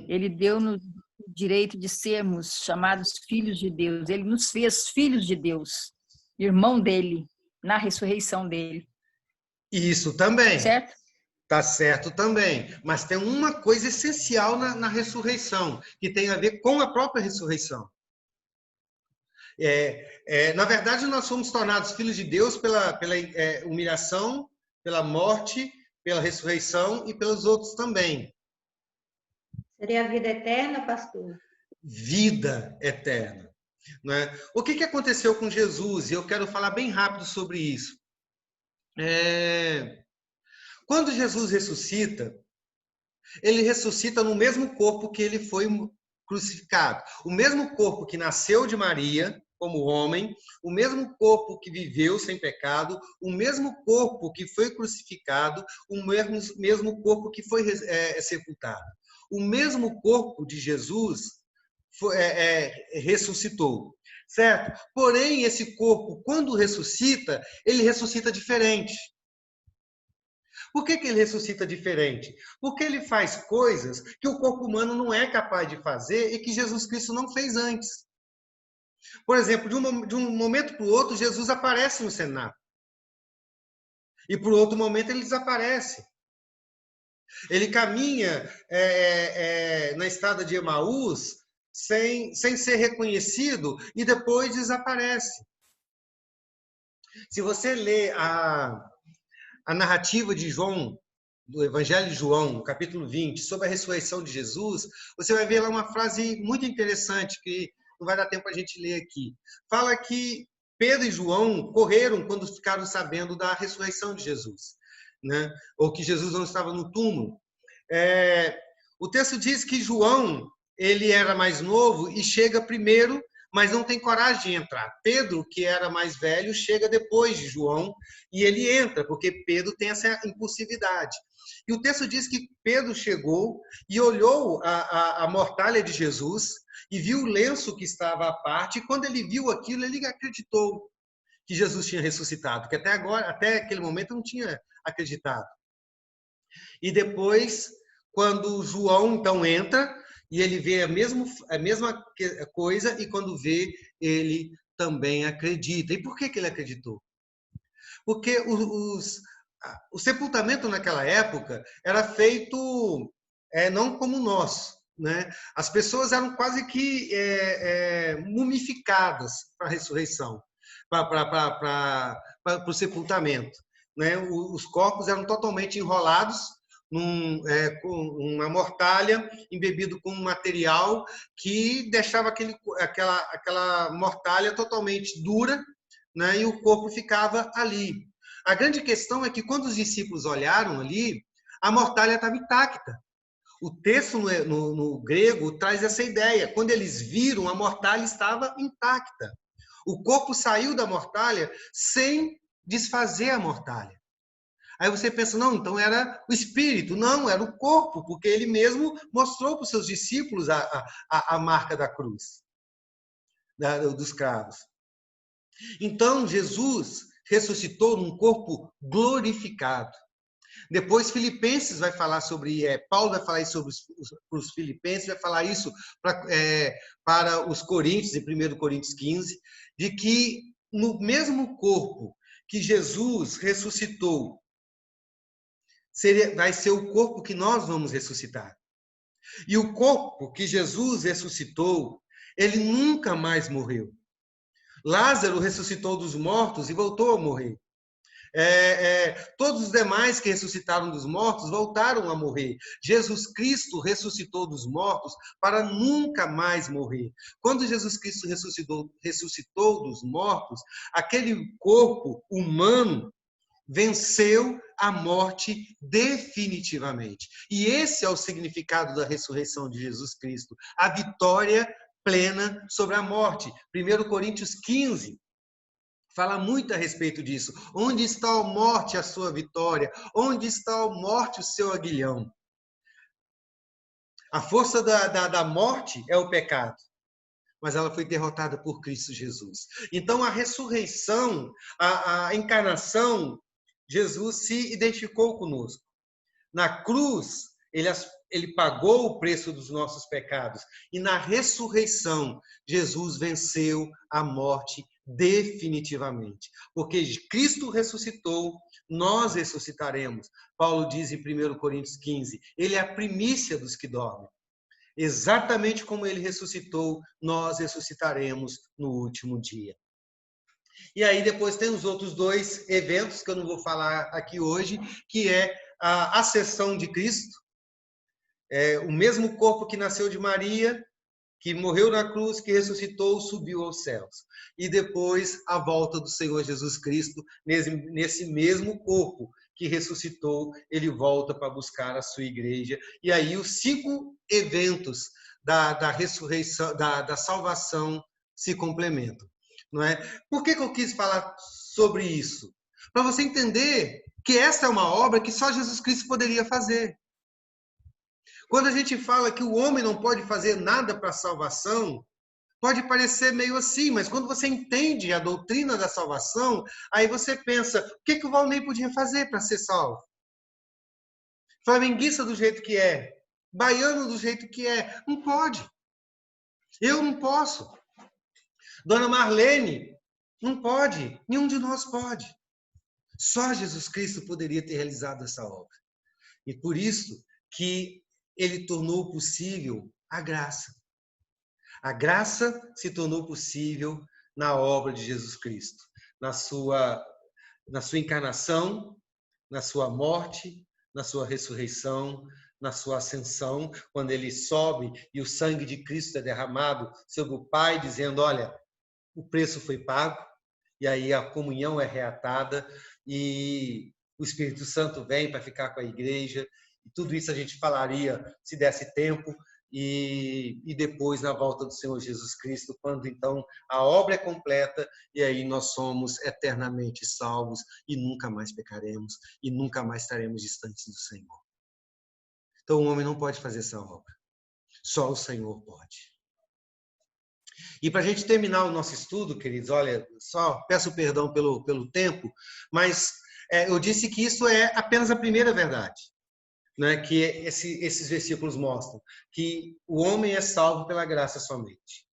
ele deu-nos o direito de sermos chamados filhos de Deus. Ele nos fez filhos de Deus, irmão dele, na ressurreição dele. Isso também. Certo? Tá certo também. Mas tem uma coisa essencial na ressurreição, que tem a ver com a própria ressurreição. Na verdade, nós fomos tornados filhos de Deus pela humilhação, pela morte, pela ressurreição e pelos outros também. Seria a vida eterna, pastor? Vida eterna. Né? O que aconteceu com Jesus? E eu quero falar bem rápido sobre isso. Quando Jesus ressuscita, ele ressuscita no mesmo corpo que ele foi crucificado. O mesmo corpo que nasceu de Maria, como homem, o mesmo corpo que viveu sem pecado, o mesmo corpo que foi crucificado, o mesmo corpo que foi sepultado. O mesmo corpo de Jesus ressuscitou, certo? Porém, esse corpo, quando ressuscita, ele ressuscita diferente. Por que ele ressuscita diferente? Porque ele faz coisas que o corpo humano não é capaz de fazer e que Jesus Cristo não fez antes. Por exemplo, de um momento para o outro, Jesus aparece no cenáculo. E por outro momento ele desaparece. Ele caminha na estrada de Emaús sem ser reconhecido e depois desaparece. Se você lê a narrativa de João, do Evangelho de João, no capítulo 20, sobre a ressurreição de Jesus, você vai ver lá uma frase muito interessante, que não vai dar tempo para a gente ler aqui. Fala que Pedro e João correram quando ficaram sabendo da ressurreição de Jesus, né? Ou que Jesus não estava no túmulo. O texto diz que João, ele era mais novo e chega primeiro, mas não tem coragem de entrar. Pedro, que era mais velho, chega depois de João e ele entra, porque Pedro tem essa impulsividade. E o texto diz que Pedro chegou e olhou a mortalha de Jesus e viu o lenço que estava à parte, e quando ele viu aquilo, ele acreditou que Jesus tinha ressuscitado, que até aquele momento não tinha acreditado. E depois, quando João então entra, e ele vê a mesma coisa, e quando vê, ele também acredita. E por que ele acreditou? Porque o sepultamento naquela época era feito não como nós, né? As pessoas eram quase que mumificadas para a ressurreição, para o sepultamento, né? Os corpos eram totalmente enrolados com uma mortalha, embebido com um material que deixava aquela mortalha totalmente dura, né? E o corpo ficava ali. A grande questão é que quando os discípulos olharam ali, a mortalha estava intacta. O texto no grego traz essa ideia. Quando eles viram, a mortalha estava intacta. O corpo saiu da mortalha sem desfazer a mortalha. Aí você pensa, não, então era o espírito. Não, era o corpo, porque ele mesmo mostrou para os seus discípulos a marca da cruz, dos cravos. Então, Jesus ressuscitou num corpo glorificado. Depois, Filipenses vai falar sobre... Paulo vai falar isso para os Filipenses, vai falar isso para os Coríntios, em 1 Coríntios 15, de que no mesmo corpo que Jesus ressuscitou, vai ser o corpo que nós vamos ressuscitar. E o corpo que Jesus ressuscitou, ele nunca mais morreu. Lázaro ressuscitou dos mortos e voltou a morrer. Todos os demais que ressuscitaram dos mortos voltaram a morrer. Jesus Cristo ressuscitou dos mortos para nunca mais morrer. Quando Jesus Cristo ressuscitou dos mortos, aquele corpo humano venceu a morte definitivamente. E esse é o significado da ressurreição de Jesus Cristo, a vitória plena sobre a morte. 1 Coríntios 15 fala muito a respeito disso. Onde está a morte, a sua vitória? Onde está a morte, o seu aguilhão? A força da morte é o pecado, mas ela foi derrotada por Cristo Jesus. Então, a ressurreição, a encarnação, Jesus se identificou conosco. Na cruz, ele pagou o preço dos nossos pecados. E na ressurreição, Jesus venceu a morte definitivamente. Porque Cristo ressuscitou, nós ressuscitaremos. Paulo diz em 1 Coríntios 15, ele é a primícia dos que dormem. Exatamente como ele ressuscitou, nós ressuscitaremos no último dia. E aí depois tem os outros dois eventos que eu não vou falar aqui hoje, que é a ascensão de Cristo, o mesmo corpo que nasceu de Maria, que morreu na cruz, que ressuscitou, subiu aos céus. E depois a volta do Senhor Jesus Cristo, nesse mesmo corpo que ressuscitou, ele volta para buscar a sua igreja. E aí os 5 eventos da ressurreição, da salvação se complementam. Não é? Por que eu quis falar sobre isso? Para você entender que essa é uma obra que só Jesus Cristo poderia fazer. Quando a gente fala que o homem não pode fazer nada para a salvação, pode parecer meio assim, mas quando você entende a doutrina da salvação, aí você pensa, o que o Valnei podia fazer para ser salvo? Flamenguista do jeito que é, baiano do jeito que é, não pode. Eu não posso. Dona Marlene não pode, nenhum de nós pode. Só Jesus Cristo poderia ter realizado essa obra. E por isso que ele tornou possível a graça. A graça se tornou possível na obra de Jesus Cristo, na sua encarnação, na sua morte, na sua ressurreição, na sua ascensão, quando ele sobe e o sangue de Cristo é derramado sobre o Pai, dizendo, olha, o preço foi pago, e aí a comunhão é reatada, e o Espírito Santo vem para ficar com a igreja. Tudo isso a gente falaria se desse tempo, e depois na volta do Senhor Jesus Cristo, quando então a obra é completa, e aí nós somos eternamente salvos e nunca mais pecaremos e nunca mais estaremos distantes do Senhor. Então o homem não pode fazer essa obra, só o Senhor pode. E para a gente terminar o nosso estudo, queridos, olha, só peço perdão pelo tempo, mas eu disse que isso é apenas a primeira verdade. Né, que esses versículos mostram, que o homem é salvo pela graça somente.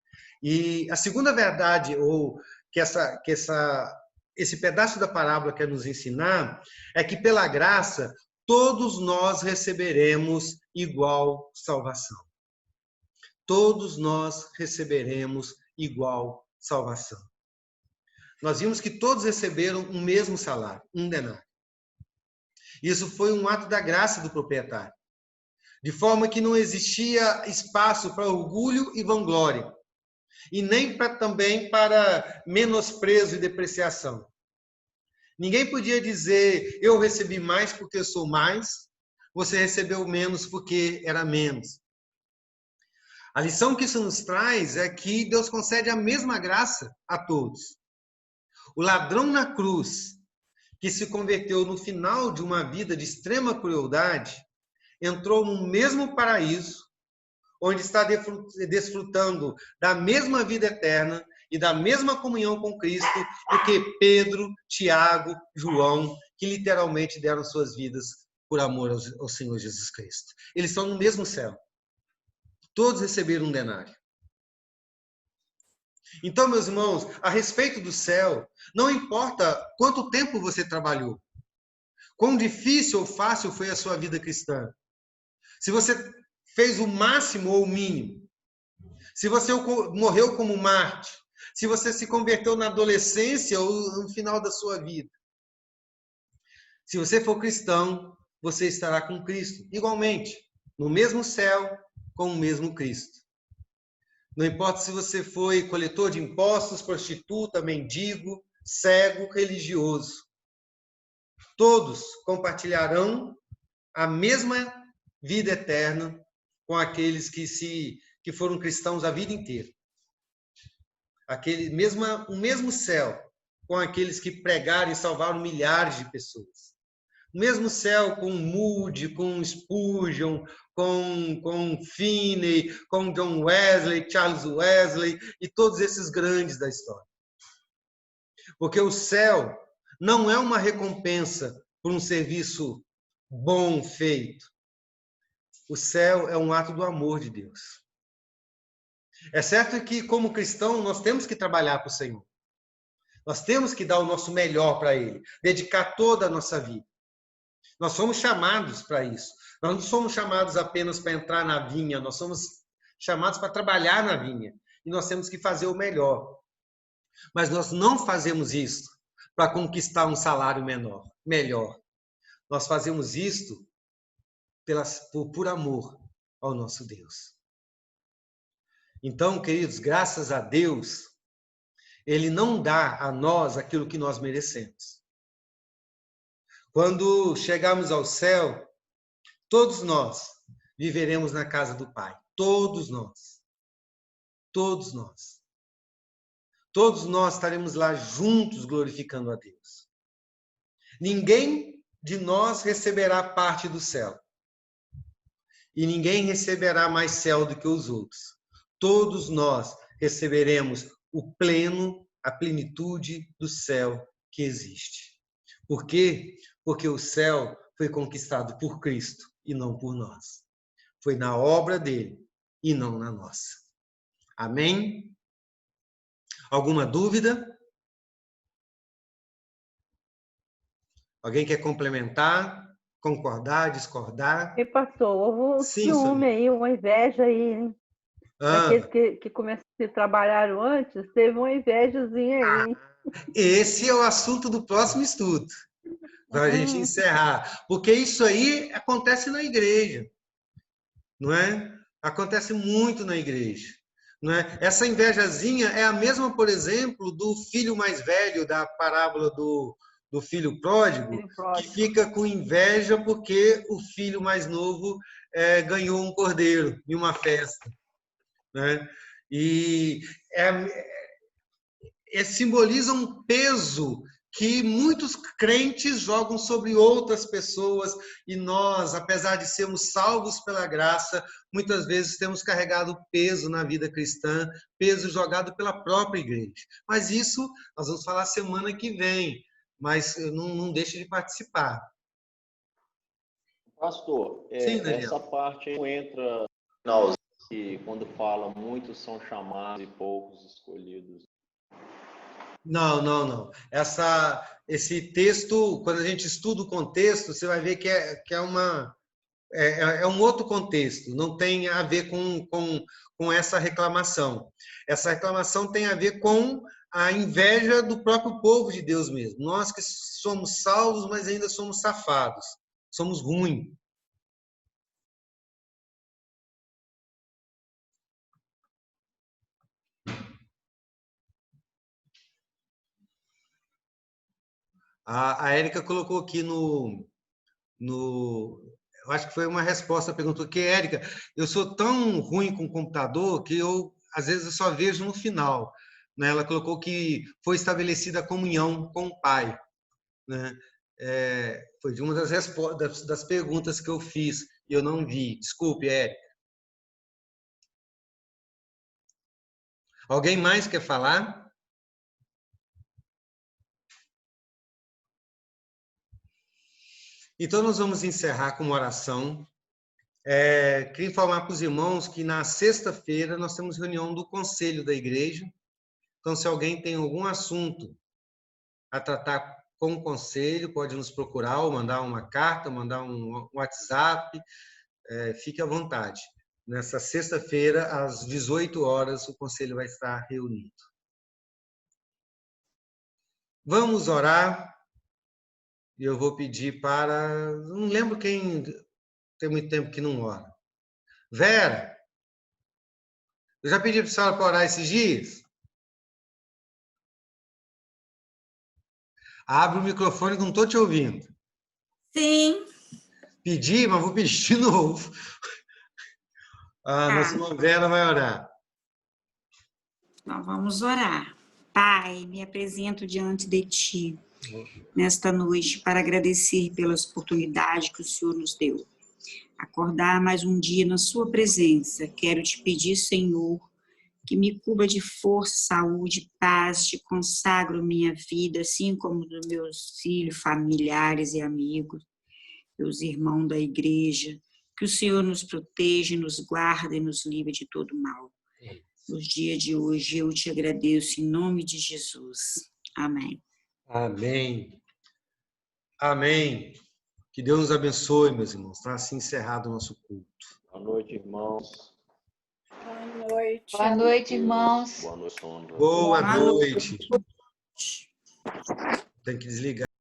E a segunda verdade, ou que esse pedaço da parábola quer nos ensinar, é que pela graça todos nós receberemos igual salvação. Todos nós receberemos igual salvação. Nós vimos que todos receberam o mesmo salário, um denário. Isso foi um ato da graça do proprietário, de forma que não existia espaço para orgulho e vanglória, e nem também para menosprezo e depreciação. Ninguém podia dizer, eu recebi mais porque eu sou mais, você recebeu menos porque era menos. A lição que isso nos traz é que Deus concede a mesma graça a todos. O ladrão na cruz, que se converteu no final de uma vida de extrema crueldade, entrou no mesmo paraíso, onde está desfrutando da mesma vida eterna e da mesma comunhão com Cristo do que Pedro, Tiago, João, que literalmente deram suas vidas por amor ao Senhor Jesus Cristo. Eles estão no mesmo céu. Todos receberam um denário. Então, meus irmãos, a respeito do céu, não importa quanto tempo você trabalhou, quão difícil ou fácil foi a sua vida cristã, se você fez o máximo ou o mínimo, se você morreu como mártir, se você se converteu na adolescência ou no final da sua vida, se você for cristão, você estará com Cristo, igualmente, no mesmo céu, com o mesmo Cristo. Não importa se você foi coletor de impostos, prostituta, mendigo, cego, religioso. Todos compartilharão a mesma vida eterna com aqueles que foram cristãos a vida inteira. O mesmo céu com aqueles que pregaram e salvaram milhares de pessoas. O mesmo céu com Moody, com Spurgeon, com Finney, com John Wesley, Charles Wesley e todos esses grandes da história. Porque o céu não é uma recompensa por um serviço bom feito. O céu é um ato do amor de Deus. É certo que, como cristão, nós temos que trabalhar para o Senhor. Nós temos que dar o nosso melhor para Ele, dedicar toda a nossa vida. Nós somos chamados para isso. Nós não somos chamados apenas para entrar na vinha, nós somos chamados para trabalhar na vinha. E nós temos que fazer o melhor. Mas nós não fazemos isso para conquistar um salário melhor. nós fazemos isto por amor ao nosso Deus. Então, queridos, graças a Deus, Ele não dá a nós aquilo que nós merecemos. Quando chegarmos ao céu, todos nós viveremos na casa do Pai. Todos nós. Todos nós. Todos nós estaremos lá juntos glorificando a Deus. Ninguém de nós receberá parte do céu. E ninguém receberá mais céu do que os outros. Todos nós receberemos a plenitude do céu que existe. Por quê? Porque o céu foi conquistado por Cristo e não por nós. Foi na obra dele e não na nossa. Amém? Alguma dúvida? Alguém quer complementar? Concordar, discordar? E pastor, houve um ciúme aí, uma inveja aí, hein? Aqueles que começaram a trabalhar antes, teve uma invejazinha aí. Esse é o assunto do próximo estudo, para a gente encerrar. Porque isso aí acontece na igreja, não é? Acontece muito na igreja. Não é? Essa invejazinha é a mesma, por exemplo, do filho mais velho da parábola do filho pródigo, que fica com inveja porque o filho mais novo ganhou um cordeiro em uma festa. Né? E simboliza um peso que muitos crentes jogam sobre outras pessoas, e nós, apesar de sermos salvos pela graça, muitas vezes temos carregado peso na vida cristã, peso jogado pela própria igreja. Mas isso nós vamos falar semana que vem, mas não deixe de participar. Pastor, Sim, essa parte entra que quando fala muitos são chamados e poucos escolhidos. Não. Esse texto, quando a gente estuda o contexto, você vai ver que é um outro contexto, não tem a ver com essa reclamação. Essa reclamação tem a ver com a inveja do próprio povo de Deus mesmo. Nós que somos salvos, mas ainda somos safados, somos ruins. A Érica colocou aqui eu acho que foi uma resposta, perguntou que, Érica, eu sou tão ruim com o computador que às vezes eu só vejo no final. Né? Ela colocou que foi estabelecida a comunhão com o Pai. Né? Foi de uma das perguntas que eu fiz e eu não vi. Desculpe, Érica. Alguém mais quer falar? Então, nós vamos encerrar com uma oração. Queria informar para os irmãos que na sexta-feira nós temos reunião do Conselho da Igreja. Então, se alguém tem algum assunto a tratar com o Conselho, pode nos procurar, ou mandar uma carta, mandar um WhatsApp, fique à vontade. Nessa sexta-feira, às 18 horas, o Conselho vai estar reunido. Vamos orar. E eu vou pedir para... Não lembro quem tem muito tempo que não ora. Vera, eu já pedi para a senhora para orar esses dias? Abre o microfone que não estou te ouvindo. Sim. Pedi, mas vou pedir de novo. Nossa irmã Vera vai orar. Então, vamos orar. Pai, me apresento diante de Ti nesta noite para agradecer pelas oportunidades que o Senhor nos deu. Acordar mais um dia na Sua presença. Quero Te pedir, Senhor, que me cubra de força, saúde, paz. Te consagro minha vida, assim como dos meus filhos, familiares e amigos, meus irmãos da igreja. Que o Senhor nos proteja, nos guarde e nos livre de todo mal. Nos dias de hoje eu Te agradeço em nome de Jesus. Amém. Amém. Amém. Que Deus nos abençoe, meus irmãos. Está assim encerrado o nosso culto. Boa noite, irmãos. Boa noite. Boa noite, irmãos. Boa noite, Sandra. Boa noite. Tem que desligar.